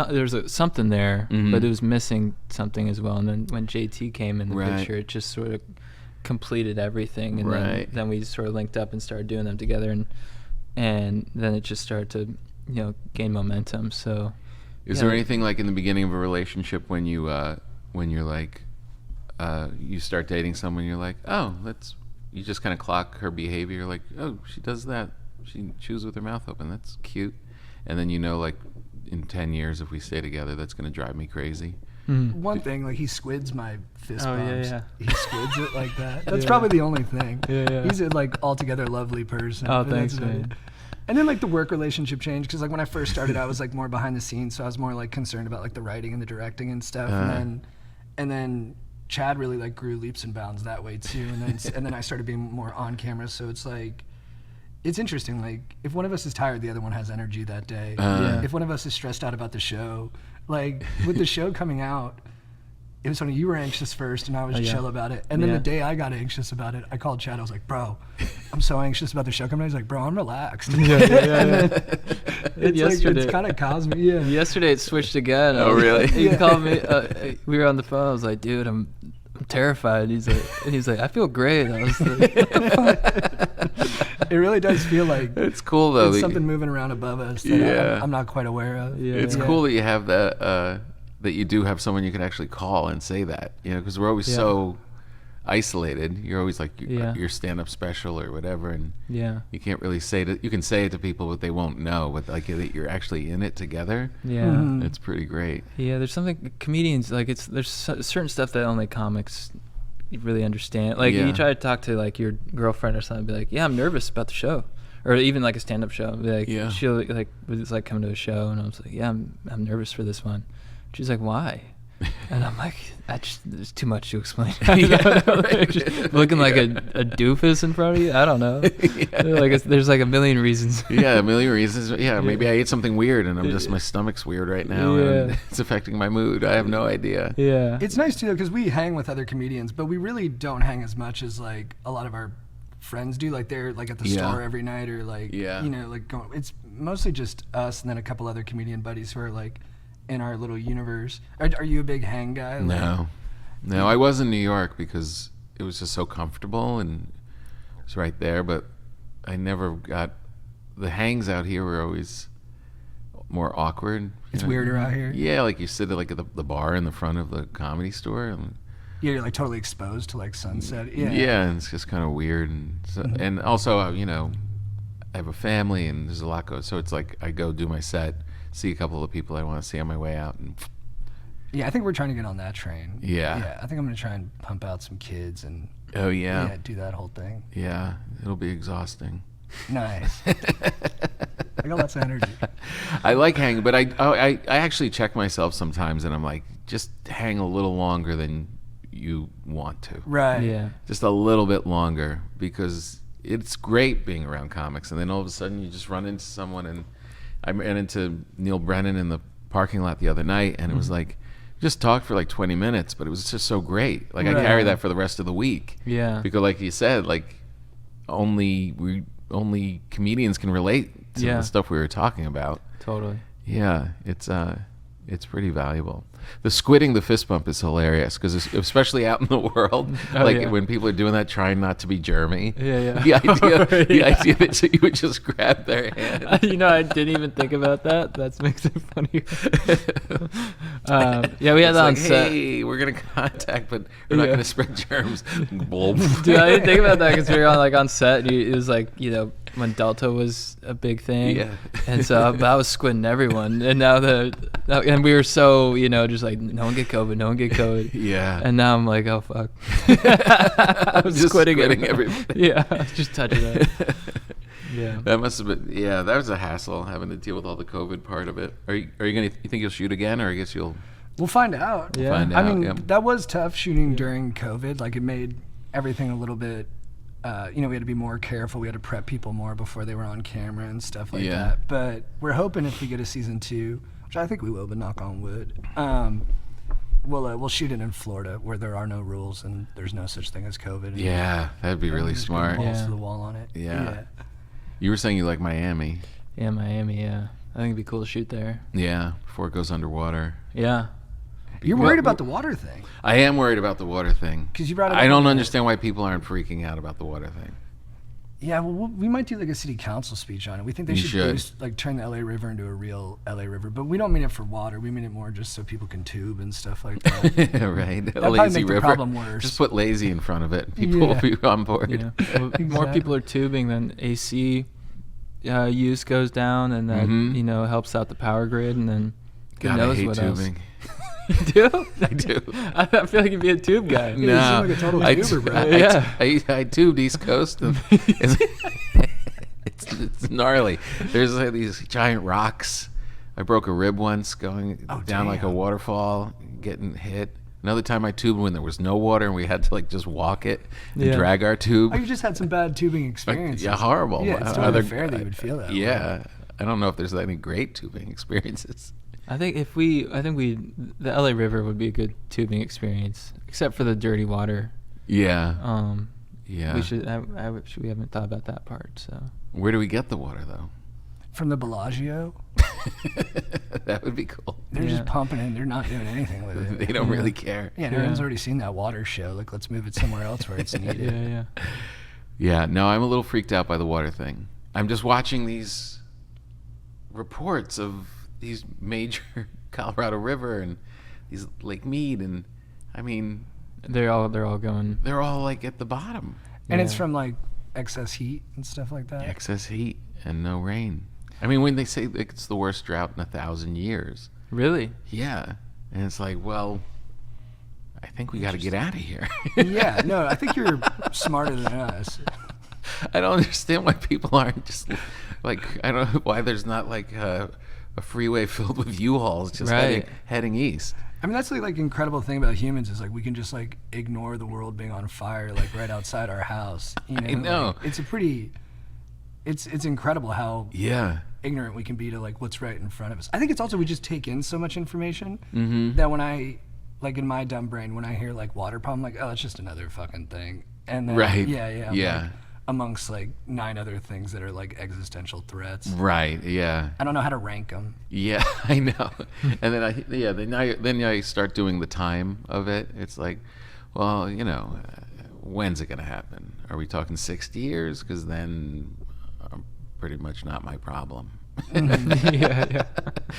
something there, but it was missing something as well. And then when JT came in the picture, it just sort of completed everything. And then we sort of linked up and started doing them together, and then it just started to gain momentum. So, is there anything like in the beginning of a relationship when you're like you start dating someone, you're like, oh, you just kind of clock her behavior, like, oh, she does that, she chews with her mouth open, that's cute, and then like, in 10 years, if we stay together, that's going to drive me crazy. One thing, like, he squids my fist bumps. Yeah. He squids it like that. That's probably the only thing. Yeah. He's a, like, altogether lovely person. Oh, thanks, man. And then, like, the work relationship changed, because, like, when I first started, I was, like, more behind the scenes, so I was more, like, concerned about, like, the writing and the directing and stuff. And then Chad really, like, grew leaps and bounds that way, too. And then I started being more on camera, so it's, like, it's interesting, like, if one of us is tired, the other one has energy that day. If one of us is stressed out about the show, like, with the show coming out, it was funny, you were anxious first, and I was chill about it. And then the day I got anxious about it, I called Chad, I was like, bro, I'm so anxious about the show coming out. He's like, bro, I'm relaxed. It's yesterday, like, it's kind of cosmic, Yesterday it switched again. Oh, really? He called me, we were on the phone, I was like, dude, I'm terrified. He's like, I feel great. I was like, it really does feel like it's cool though. It's something moving around above us that I'm not quite aware of. It's cool that you have that. That you do have someone you can actually call and say that. Because we're always so isolated. You're always like your stand-up special or whatever, and you can't really say it. You can say it to people, but they won't know. But like that you're actually in it together. It's pretty great. Yeah, there's something comedians like. There's certain stuff that only comics really understand. Like you try to talk to like your girlfriend or something, be like, yeah, I'm nervous about the show, or even like a stand-up show. Be like, she'll like, it's like coming to a show, and I was like, yeah, I'm nervous for this one. She's like, why? And I'm like, there's too much to explain. Just looking like a doofus in front of you. I don't know. Like there's like a million reasons. A million reasons. Maybe I ate something weird and my stomach's weird right now and it's affecting my mood. I have no idea. Yeah. It's nice too because we hang with other comedians, but we really don't hang as much as like a lot of our friends do. Like they're like at the store every night or like like going. It's mostly just us and then a couple other comedian buddies who are like in our little universe. Are you a big hang guy? No, I was in New York because it was just so comfortable and it was right there, but I never got the hangs out here were always more awkward. It's weirder out here. Yeah, like you sit at like the bar in the front of the Comedy Store and you're like totally exposed to like sunset. And it's just kind of weird and so, and also I have a family and there's a lot going, so it's like I go do my set, see a couple of people I want to see on my way out, and I think we're trying to get on that train. Yeah, I think I'm gonna try and pump out some kids and do that whole thing. Yeah, it'll be exhausting. Nice. I got lots of energy. I like hanging, but I actually check myself sometimes, and I'm like, just hang a little longer than you want to. Right. Yeah. Just a little bit longer, because it's great being around comics, and then all of a sudden you just run into someone, and I ran into Neil Brennan in the parking lot the other night, and it was like, just talked for like 20 minutes, but it was just so great. Like I carry that for the rest of the week. Yeah. Because like you said, like only comedians can relate to the stuff we were talking about. Totally. Yeah, it's pretty valuable. The squidding the fist bump is hilarious because especially out in the world, when people are doing that, trying not to be germy. The idea that you would just grab their hand. I didn't even think about that. That makes it funny. We had that on set. Hey, we're gonna contact, but we're not gonna spread germs. Dude, I didn't think about that because we were on set. And it was like when Delta was a big thing, and so I was squinting everyone, and now and we were so just like no one get COVID, and now I'm like, oh fuck, I was just squinting everybody. Yeah, I was just touching it. Yeah. That must have been, yeah, that was a hassle having to deal with all the COVID part of it. You think you'll shoot again, or I guess you'll We'll find out. Yeah. find I out? mean, Yeah. that was tough shooting during COVID. Like, it made everything a little bit, we had to be more careful. We had to prep people more before they were on camera and stuff like Yeah. that. But we're hoping if we get a season 2, which I think we will, but knock on wood, we'll shoot it in Florida where there are no rules and there's no such thing as COVID. And Yeah, that'd be really just go smart. balls Yeah. to the wall on it. Yeah. You were saying you like Miami. Yeah, Miami. Yeah, I think it'd be cool to shoot there. Yeah, before it goes underwater. Yeah. You're worried about the water thing. I am worried about the water thing. 'Cause you brought it I up don't in the- understand why people aren't freaking out about the water thing. Yeah, well, we might do like a city council speech on it. We think they You should should. boost, like turn the LA River into a real LA River, but we don't mean it for water. We mean it more just so people can tube and stuff like that. Right? probably Lazy make the river. problem worse. Just put lazy in front of it. People will Yeah. be on board. Yeah. Well, more people are tubing, then AC use goes down, and that Mhm. helps out the power grid, and then who God, I knows hate what tubing. else. You do? I do. I feel like you'd be a tube guy. you No, seem like a total I, tuber, bro. Yeah. I tubed East Coast, and it's gnarly. There's like these giant rocks. I broke a rib once going Oh, down like a damn. waterfall, getting hit. Another time I tubed when there was no water and we had to like just walk it and Yeah. drag our tube. Oh, you just had some bad tubing Like, experiences. yeah, horrible. Yeah, it's totally fair that you would feel that way. Yeah, I don't know if there's any great tubing experiences. I think the LA River would be a good tubing experience, except for the dirty water. Yeah, yeah. We should. We haven't thought about that part. So Where do we get the water though? From the Bellagio, That would be cool. they're Yeah. just pumping it. They're not doing anything with it. They don't really care. Yeah, and everyone's Yeah. already seen that water show. Like, let's move it somewhere else where it's needed. yeah. Yeah, no, I'm a little freaked out by the water thing. I'm just watching these reports of these major Colorado River and these Lake Mead, and I mean, They're all going. they're all like at the bottom. And it's Yeah. from like excess heat and stuff like that. Excess heat and no rain. I mean, when they say it's the worst drought in 1,000 years, Really? yeah, and it's like, well, I think we got to get out of here. Yeah, no, I think you're smarter than us. I don't understand why people aren't just like, I don't know why there's not like a freeway filled with U-Hauls just Right. heading east. I mean, that's the like incredible thing about humans is like we can just like ignore the world being on fire like right outside our house. You know? I know. Like, it's a pretty. It's incredible how Yeah. ignorant we can be to like what's right in front of us. I think it's also we just take in so much information Mm-hmm. that when I like in my dumb brain when I hear like water problem, I'm like, oh, it's just another fucking thing. And then, Right. yeah, I'm Yeah. like, amongst like 9 other things that are like existential threats. Right. Yeah. I don't know how to rank them. Yeah, I know. And then then I start doing the time of it. It's like, well, when's it going to happen? Are we talking 60 years? Because then pretty much not my problem. Yeah.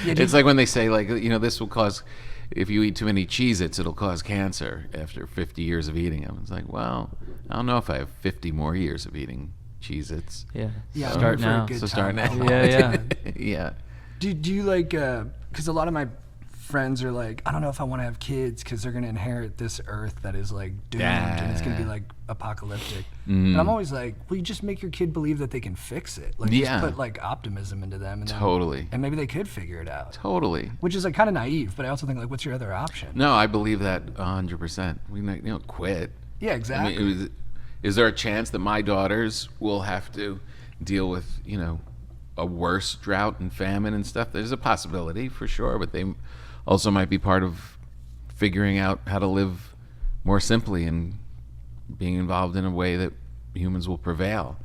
It's like when they say like, this will cause, if you eat too many Cheez-Its, it'll cause cancer after 50 years of eating them. It's like, well, I don't know if I have 50 more years of eating Cheez-Its. Yeah. Yeah, Start I'm for a now. good So start time. now. Yeah. Yeah. Do you like, because a lot of my friends are like, I don't know if I want to have kids because they're going to inherit this earth that is like doomed and it's going to be like apocalyptic. Mm. And I'm always like, well, you just make your kid believe that they can fix it. Like, Yeah. just put like optimism into them. And then- Totally. and maybe they could figure it out. Totally. Which is like kind of naive, but I also think like, what's your other option? No, I believe that 100%. We don't quit. Yeah, exactly. I mean, is there a chance that my daughters will have to deal with, a worse drought and famine and stuff? There's a possibility for sure, but they also might be part of figuring out how to live more simply and being involved in a way that humans will prevail.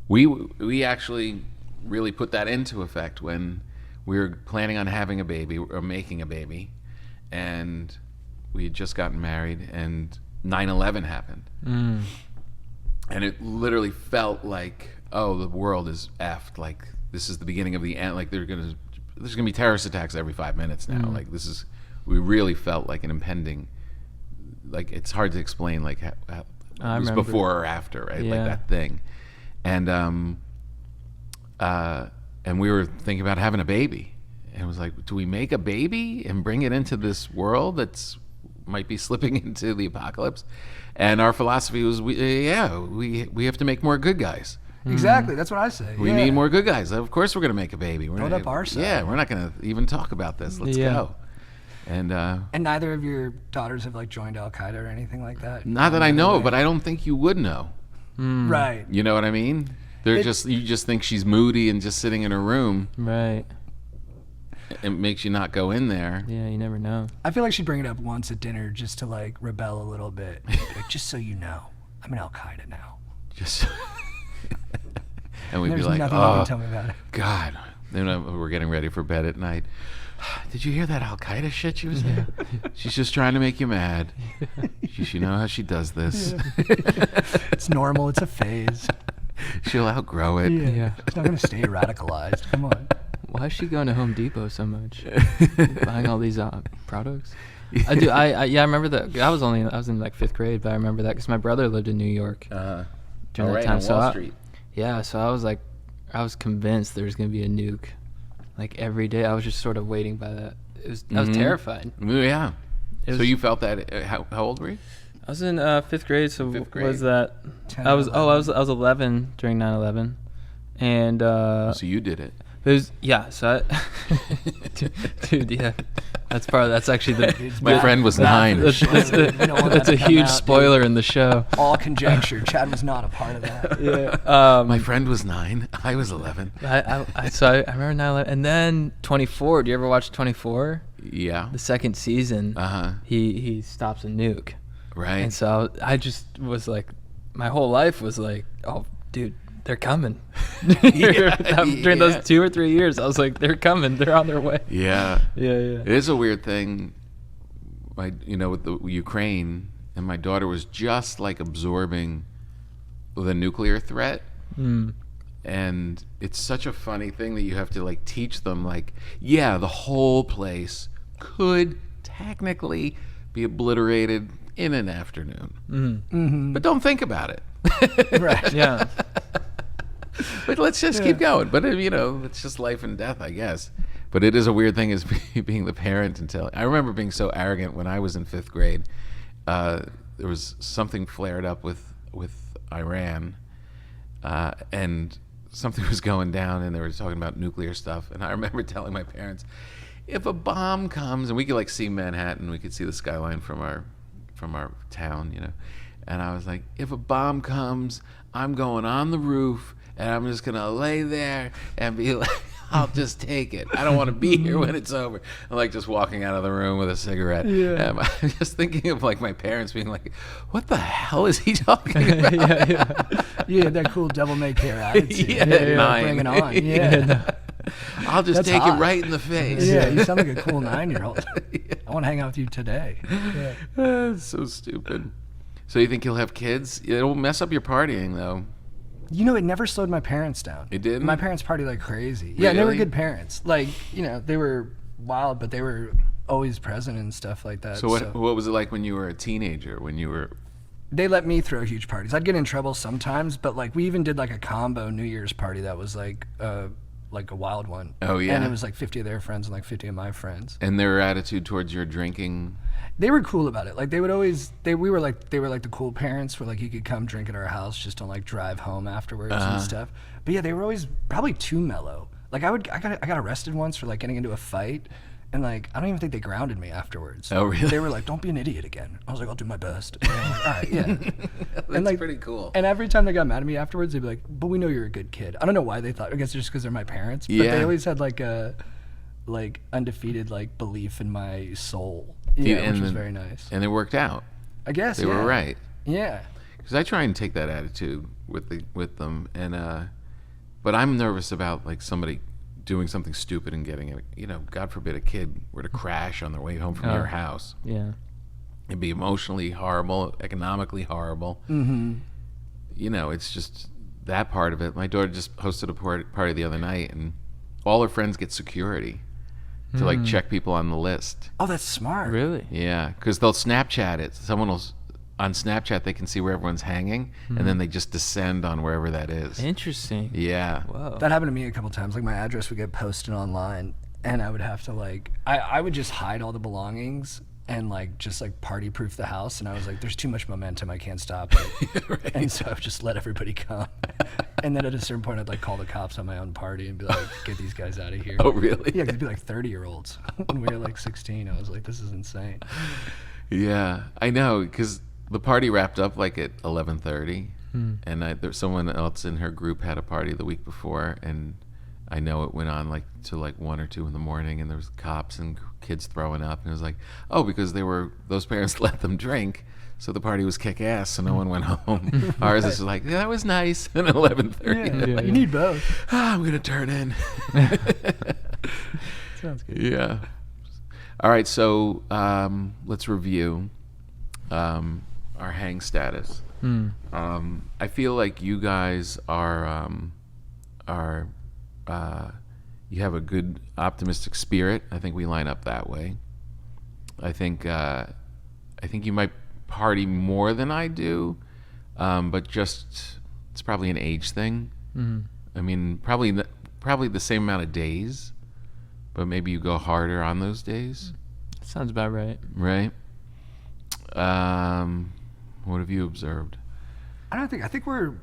We actually really put that into effect when we were planning on having a baby or making a baby, and we had just gotten married, and 9/11 happened. And it literally felt like, oh, the world is effed. Like, this is the beginning of the end. Like, there's gonna be terrorist attacks every 5 minutes now. Like, we really felt like an impending, like, it's hard to explain, like, how I it was remember. before or after, right? Like Yeah. that thing. And we were thinking about having a baby. And it was like, do we make a baby and bring it into this world that's might be slipping into the apocalypse? And our philosophy was, we have to make more good guys. Exactly. That's what I say. We need more good guys. Of course, we're gonna make a baby. We're Build up our side. Yeah, we're not gonna even talk about this. Let's go. And neither of your daughters have like joined Al Qaeda or anything like that. not that I know, but I don't think you would know. Right. You know what I mean? You just think she's moody and just sitting in her room. Right. It makes you not go in there. Yeah, you never know. I feel like she'd bring it up once at dinner just to like rebel a little bit. Like, just so you know, I'm in Al Qaeda now. Just and we'd There's be like, nothing you can tell me about it. God. Then we're getting ready for bed at night. Did you hear that Al Qaeda shit she was saying? She's just trying to make you mad. You know how she does this. It's normal. It's a phase. She'll outgrow it. Yeah. She's not gonna stay radicalized. Come on. Why is she going to Home Depot so much? Buying all these products? I do. I remember that. I was in like 5th grade, but I remember that because my brother lived in New York during that time. On Wall Street. So I was convinced there was going to be a nuke, like every day. I was just sort of waiting by that. I was terrified. Yeah. So you felt that? How old were you? I was in 5th grade. So 5th grade. was that? 10, I was 11 during 9/11, and So you did it. it was So dude, yeah, that's actually the My friend was 9. That's a huge spoiler in the show. All conjecture. Chad was not a part of that. Yeah. My friend was 9. I was 11. I remember 9/11, and then 24. Do you ever watch 24? Yeah. The second season. Uh-huh. He stops a nuke, Right. and so I just was like, my whole life was like, oh, dude, they're coming. During those 2 or 3 years, I was like, they're coming. They're on their way. Yeah. Yeah. It is a weird thing, with the Ukraine, and my daughter was just like absorbing the nuclear threat. And it's such a funny thing that you have to like teach them, like, yeah, the whole place could technically be obliterated in an afternoon. But don't think about it. Right. Yeah. But let's just keep going. But it's just life and death, I guess. But it is a weird thing as being the parent until I remember being so arrogant when I was in 5th grade. There was something flared up with Iran, and something was going down, and they were talking about nuclear stuff. And I remember telling my parents, if a bomb comes, and we could like see Manhattan, we could see the skyline from our town, And I was like, if a bomb comes, I'm going on the roof, and I'm just going to lay there and be like, I'll just take it. I don't want to be here when it's over. I'm like just walking out of the room with a cigarette. Yeah. And I'm just thinking of like my parents being like, what the hell is he talking about? Yeah, that cool devil may care attitude. Yeah, 9. Bring it on. Yeah. I'll just That's take hot. it right in the face. Yeah, you sound like a cool 9-year-old. I want to hang out with you today. Yeah. It's so stupid. So you think you'll have kids? It'll mess up your partying, though. It never slowed my parents down. It didn't? My parents party like crazy. Yeah, they were Really? good parents. Like, they were wild, but they were always present and stuff like that. So what was it like when you were a teenager? When you were... They let me throw huge parties. I'd get in trouble sometimes, but like we even did like a combo New Year's party that was like a wild one. Oh, yeah? And it was like 50 of their friends and like 50 of my friends. And their attitude towards your drinking... They were cool about it. Like they were like the cool parents where like you could come drink at our house, just don't like drive home afterwards and stuff. But yeah, they were always probably too mellow. Like I got arrested once for like getting into a fight, and like I don't even think they grounded me afterwards. Oh, really? They were like, "Don't be an idiot again." I was like, "I'll do my best." And I'm like, all right, yeah. That's And, like, pretty cool. And every time they got mad at me afterwards, they'd be like, "But we know you're a good kid." I don't know why they thought. I guess just because they're my parents. But Yeah. they always had like a undefeated like belief in my soul. Yeah, which was very nice. And it worked out. I guess They were right. Yeah. Because I try and take that attitude with them, and but I'm nervous about like somebody doing something stupid and getting it. God forbid a kid were to crash on their way home from your house. Yeah. It'd be emotionally horrible, economically horrible. Mm-hmm. It's just that part of it. My daughter just hosted a party the other night, and all her friends get security to like check people on the list. Oh, that's smart. Really? Yeah, because they'll Snapchat it. Someone will on Snapchat they can see where everyone's hanging, and then they just descend on wherever that is. Interesting. Yeah. Whoa. That happened to me a couple times. Like my address would get posted online, and I would have to like I would just hide all the belongings and like just like party proof the house. And I was like, there's too much momentum. I can't stop it. Right. And so I would just let everybody come. And then at a certain point, I'd like call the cops on my own party and be like, get these guys out of here. Oh, really? Yeah, 'cause it'd be like 30-year-olds. When we were like 16, I was like, this is insane. Yeah, I know, because the party wrapped up like at 11:30, and there's someone else in her group had a party the week before, and I know it went on like to like 1 or 2 in the morning, and there was cops and kids throwing up, and it was like, oh, because those parents let them drink, so the party was kick ass, so no one went home. Ours is like, yeah, that was nice, and 11:30. Yeah, you need both. I'm gonna turn in. Sounds good. Yeah. All right, so let's review our hang status. I feel like you guys are you have a good optimistic spirit. I think we line up that way. I think you might party more than I do, but just it's probably an age thing. I mean, probably the same amount of days, but maybe you go harder on those days. Sounds about right. Right. What have you observed? I think we're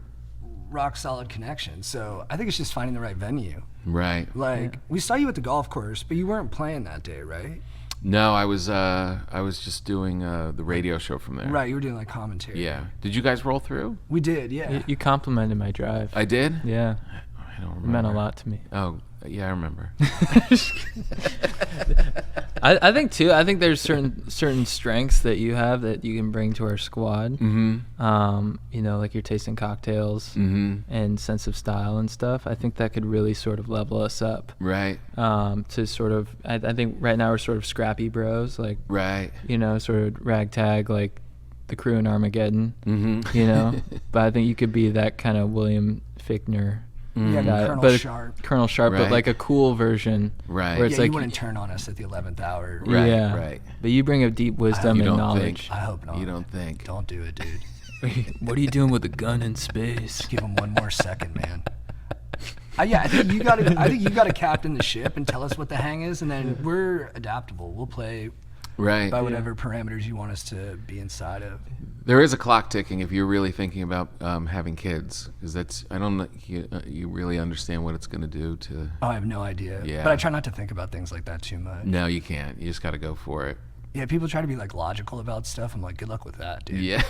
rock solid connections. So I think it's just finding the right venue. Right. Like we saw you at the golf course, but you weren't playing that day, right? No, I was just doing the radio show from there. Right, you were doing like commentary. Yeah. Did you guys roll through? We did, yeah. You complimented my drive. I did? Yeah. I don't remember. It meant a lot to me. Oh, yeah, I remember. I think too. I think there's certain strengths that you have that you can bring to our squad. You know, like your taste in cocktails and sense of style and stuff. I think that could really sort of level us up. Right. To sort of, I think right now we're sort of scrappy bros, like Right. you know, sort of ragtag, like the crew in Armageddon. You know, but I think you could be that kind of William Fichtner. Yeah, guy, Colonel but Sharp. Colonel Sharp, Right. but like a cool version. Right. Where it's Yeah, like you wouldn't turn on us at the 11th hour. Right, yeah, right. But you bring a deep wisdom You and don't knowledge. think. I hope not. You don't think. Don't do it, dude. What are you doing with a gun in space? Give him one more second, man. Yeah, I think you gotta captain the ship and tell us what the hang is, and then we're adaptable. We'll play Right. by whatever parameters you want us to be inside of. There is a clock ticking if you're really thinking about having kids, because I don't know you really understand what it's going to do to. Oh, I have no idea. Yeah. But I try not to think about things like that too much. No, you can't. You just got to go for it. Yeah, people try to be like logical about stuff. I'm like, good luck with that, dude. Yeah,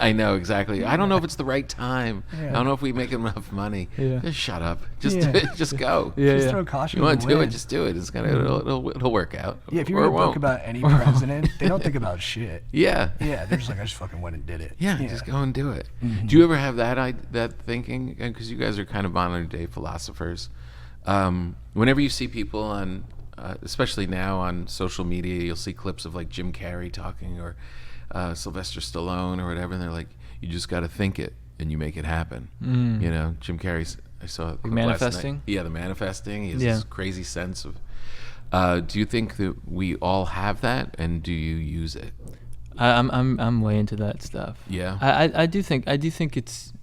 I know exactly. I don't know if it's the right time. Yeah. I don't know if we make enough money. Yeah. Just shut up. Just Yeah. do it. Just go. Yeah, Just yeah. throw caution You want to to the do it? wind. Just do it. It's gonna. It'll work out. Yeah, if you Or read it a book won't. about any president, they don't think about shit. Yeah. Yeah, they're just like, I just fucking went and did it. Yeah, just go and do it. Do you ever have that thinking? Because you guys are kind of modern day philosophers. Whenever you see people on, especially now on social media, you'll see clips of like Jim Carrey talking or Sylvester Stallone or whatever, and they're like, "You just got to think it and you make it happen." You know, Jim Carrey's. I saw a clip last night. manifesting? Yeah, the manifesting. He has Yeah. this crazy sense of. Do you think that we all have that, and do you use it? I'm way into that stuff. Yeah. I do think it's,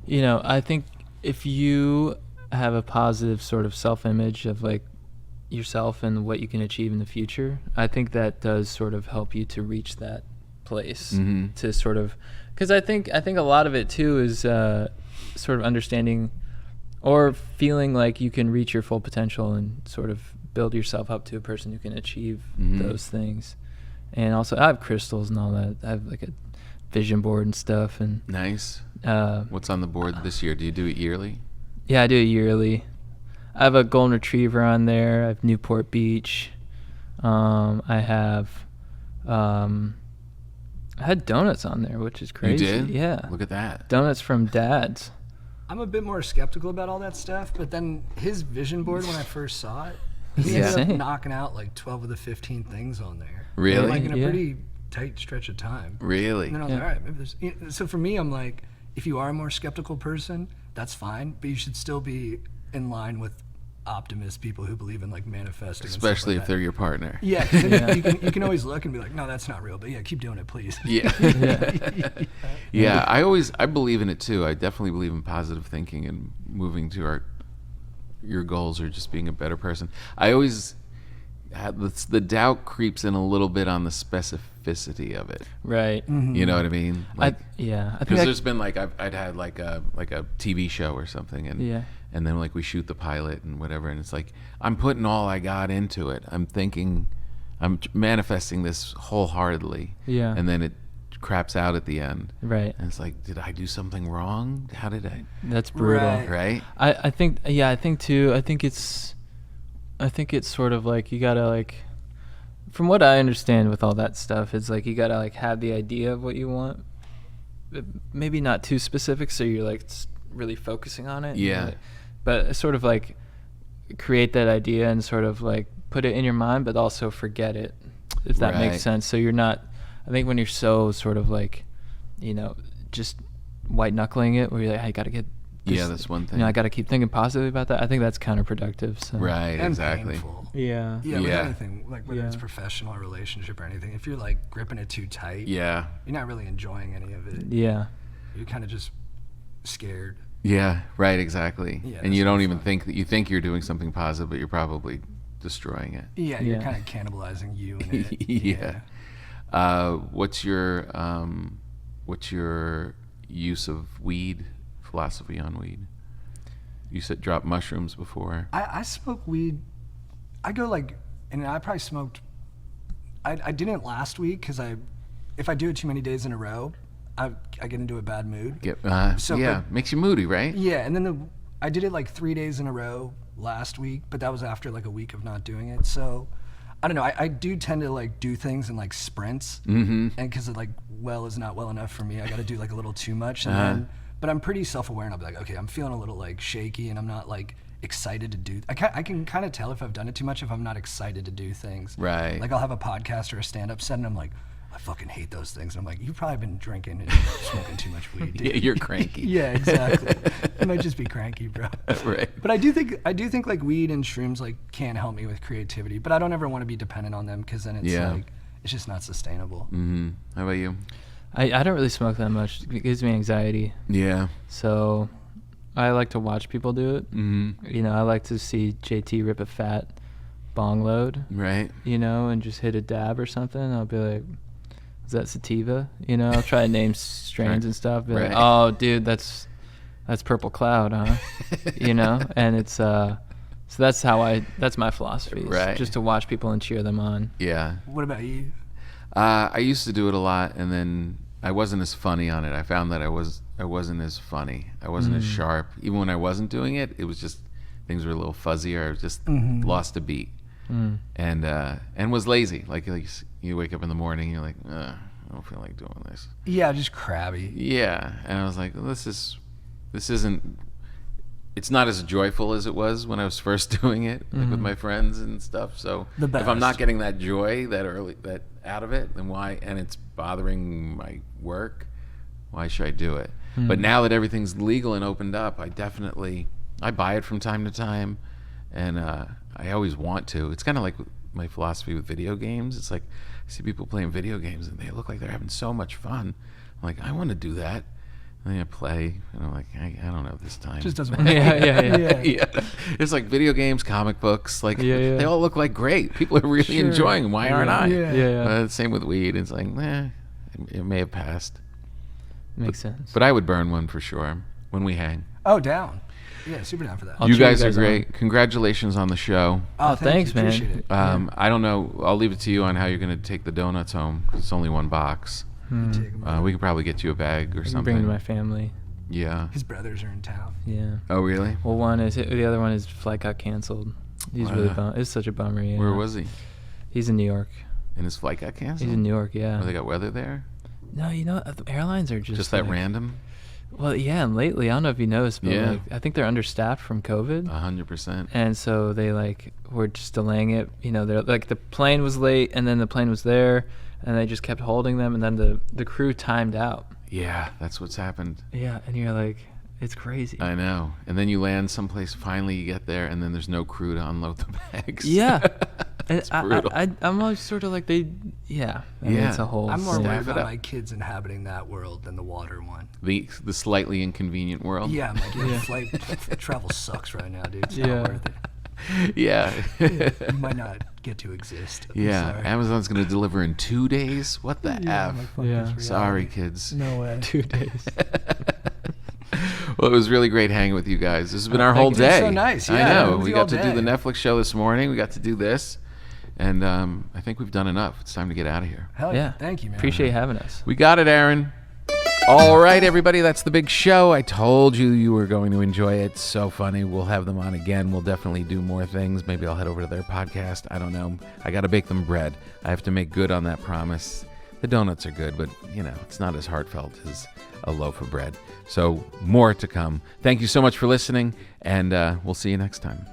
you know, I think if you have a positive sort of self-image of like yourself and what you can achieve in the future, I think that does sort of help you to reach that place to sort of, because I think a lot of it too is sort of understanding or feeling like you can reach your full potential and sort of build yourself up to a person who can achieve those things. And also I have crystals and all that. I have like a vision board and stuff. And Nice. What's on the board this year? Do you do it yearly? yeah, I do it yearly. I have a golden retriever on there. I have Newport Beach. I had donuts on there, which is crazy. You did? Yeah. Look at that. Donuts from Dad's. I'm a bit more skeptical about all that stuff, but then his vision board when I first saw it, he Yeah. ended up Insane. knocking out like 12 of the 15 things on there. Really? Like in a Yeah. pretty tight stretch of time. Really? And then I was Yeah. like, all right, maybe there's. So for me, I'm like, if you are a more skeptical person, that's fine, but you should still be in line with optimist people who believe in like manifesting. and stuff Especially like if that. they're your partner. Yeah, 'cause then you can always look and be like, no, that's not real, but yeah, keep doing it, please. Yeah. Yeah. Yeah, I believe in it too. I definitely believe in positive thinking and moving to your goals or just being a better person. I always the doubt creeps in a little bit on the specificity of it. Right. You know what I mean? I think Because there's been like I'd had like a TV show or something, and Yeah. and then like we shoot the pilot and whatever, and it's like I'm putting all I got into it. I'm thinking, I'm manifesting this wholeheartedly. Yeah. And then it craps out at the end. Right. And it's like, did I do something wrong? How did I? That's brutal. Right. Right? I think too. I think it's sort of like you gotta like, from what I understand with all that stuff, it's like you gotta like have the idea of what you want, but maybe not too specific, so you're like really focusing on it. Yeah. Like, but sort of like create that idea and sort of like put it in your mind, but also forget it, if that Right. makes sense. So you're not. I think when you're so sort of like, just white knuckling it, where you're like, I gotta get. Yeah, that's one thing. I got to keep thinking positively about that. I think that's counterproductive. So. Right, And exactly. painful. Yeah. Yeah, with Yeah. anything, like whether it's Yeah. professional or relationship or anything, if you're like gripping it too tight, Yeah. you're not really enjoying any of it. Yeah. You're kind of just scared. Yeah, right, exactly. Yeah, and you that's don't no even fun. think that you think you're doing something positive, but you're probably destroying it. Yeah, you're Yeah. kind of cannibalizing you in it. Yeah. What's your use of weed, philosophy on weed? You said drop mushrooms before. I smoke weed. I go like, and I probably smoked. I didn't last week because if I do it too many days in a row, I get into a bad mood. So So, makes you moody, right? Yeah, and then I did it like 3 days in a row last week, but that was after like a week of not doing it. So I don't know. I do tend to like do things in like sprints, and because like well is not well enough for me, I got to do like a little too much, and then. But I'm pretty self-aware, and I'll be like, okay, I'm feeling a little like shaky, and I'm not like excited to do. I can kind of tell if I've done it too much if I'm not excited to do things. Right. Like I'll have a podcast or a stand-up set, and I'm like, I fucking hate those things. And I'm like, you've probably been drinking and smoking too much weed, dude. Yeah, you're cranky. Yeah, exactly. You might just be cranky, bro. Right. But I do think like weed and shrooms like can help me with creativity, but I don't ever want to be dependent on them because then it's Yeah. like it's just not sustainable. Mm-hmm. How about you? I don't really smoke that much. It gives me anxiety. Yeah. So I like to watch people do it. Mm-hmm. I like to see JT rip a fat bong load, Right. and just hit a dab or something. I'll be like, is that sativa? I'll try to name strains and stuff. Be like, Right. oh, dude, that's Purple Cloud, huh? And it's so that's my philosophy. Is Right. Just to watch people and cheer them on. Yeah. What about you? I used to do it a lot, and then I wasn't as funny on it. I found that I wasn't as funny. I wasn't as sharp. Even when I wasn't doing it, it was just things were a little fuzzier. I was just lost a beat, and was lazy. Like you wake up in the morning, you're like, I don't feel like doing this. Yeah, just crabby. Yeah, and I was like, well, this isn't. It's not as joyful as it was when I was first doing it, like with my friends and stuff. So The if I'm not best. getting that joy that out of it, then why? And it's bothering my work. Why should I do it? But now that everything's legal and opened up, I buy it from time to time, and I always want to. It's kind of like my philosophy with video games. It's like I see people playing video games and they look like they're having so much fun. I'm like, I want to do that. And then I play, and I'm like, I don't know this time. Just doesn't work. Yeah. Yeah. It's like video games, comic books, like Yeah. they all look like great. People are really Sure. enjoying them. Why aren't I? Yeah. Same with weed. It's like, it may have passed. Makes sense. But I would burn one for sure when we hang. Oh, down. Yeah, super down for that. I'll You cheer you guys are guys on. great. Congratulations on the show. Oh, thanks, man. Appreciate it. I don't know. I'll leave it to you on how you're going to take the donuts home. It's only one box. Take 'em. We could probably get you a bag or I can something. bring it to my family. Yeah. His brothers are in town. Yeah. Oh, really? Well, the other one, his flight got canceled. He's really bummed. It's such a bummer. Yeah. Where was he? He's in New York. And his flight got canceled? He's in New York. Yeah. Oh, they got weather there? No, the airlines are just That like- random? Well, yeah, and lately I don't know if you noticed, but Yeah. I think they're understaffed from COVID, 100%. and so they were just delaying it. They're like the plane was late, and then the plane was there, and they just kept holding them, and then the crew timed out. Yeah, that's what's happened. Yeah, and you're like, it's crazy. I know. And then you land someplace, finally you get there, and then there's no crew to unload the bags. Yeah. It's brutal. I'm always sort of like yeah. I mean, Yeah. it's a whole. I'm more thing. worried Staff it about up. my kids inhabiting that world than the water one. The slightly inconvenient world. Yeah, I'm like, Yeah. flight travel sucks right now, dude. It's Yeah. not worth it. Yeah. You might not get to exist. I'm Yeah. sorry. Amazon's going to deliver in 2 days. What the Yeah, F? like, fuck Yeah. this Sorry, reality. kids. No way. 2 days. Well, it was really great hanging with you guys. This has been our thank whole you. day. It's so nice. I Yeah, know. it was We the all got to do the day. Netflix show this morning. We got to do this. And I think we've done enough. It's time to get out of here. Hell Yeah. Thank you, man. Appreciate you having us. We got it, Aaron. All right, everybody. That's the big show. I told you you were going to enjoy it. So funny. We'll have them on again. We'll definitely do more things. Maybe I'll head over to their podcast. I don't know. I got to bake them bread. I have to make good on that promise. The donuts are good, but, it's not as heartfelt as a loaf of bread. So more to come. Thank you so much for listening, and we'll see you next time.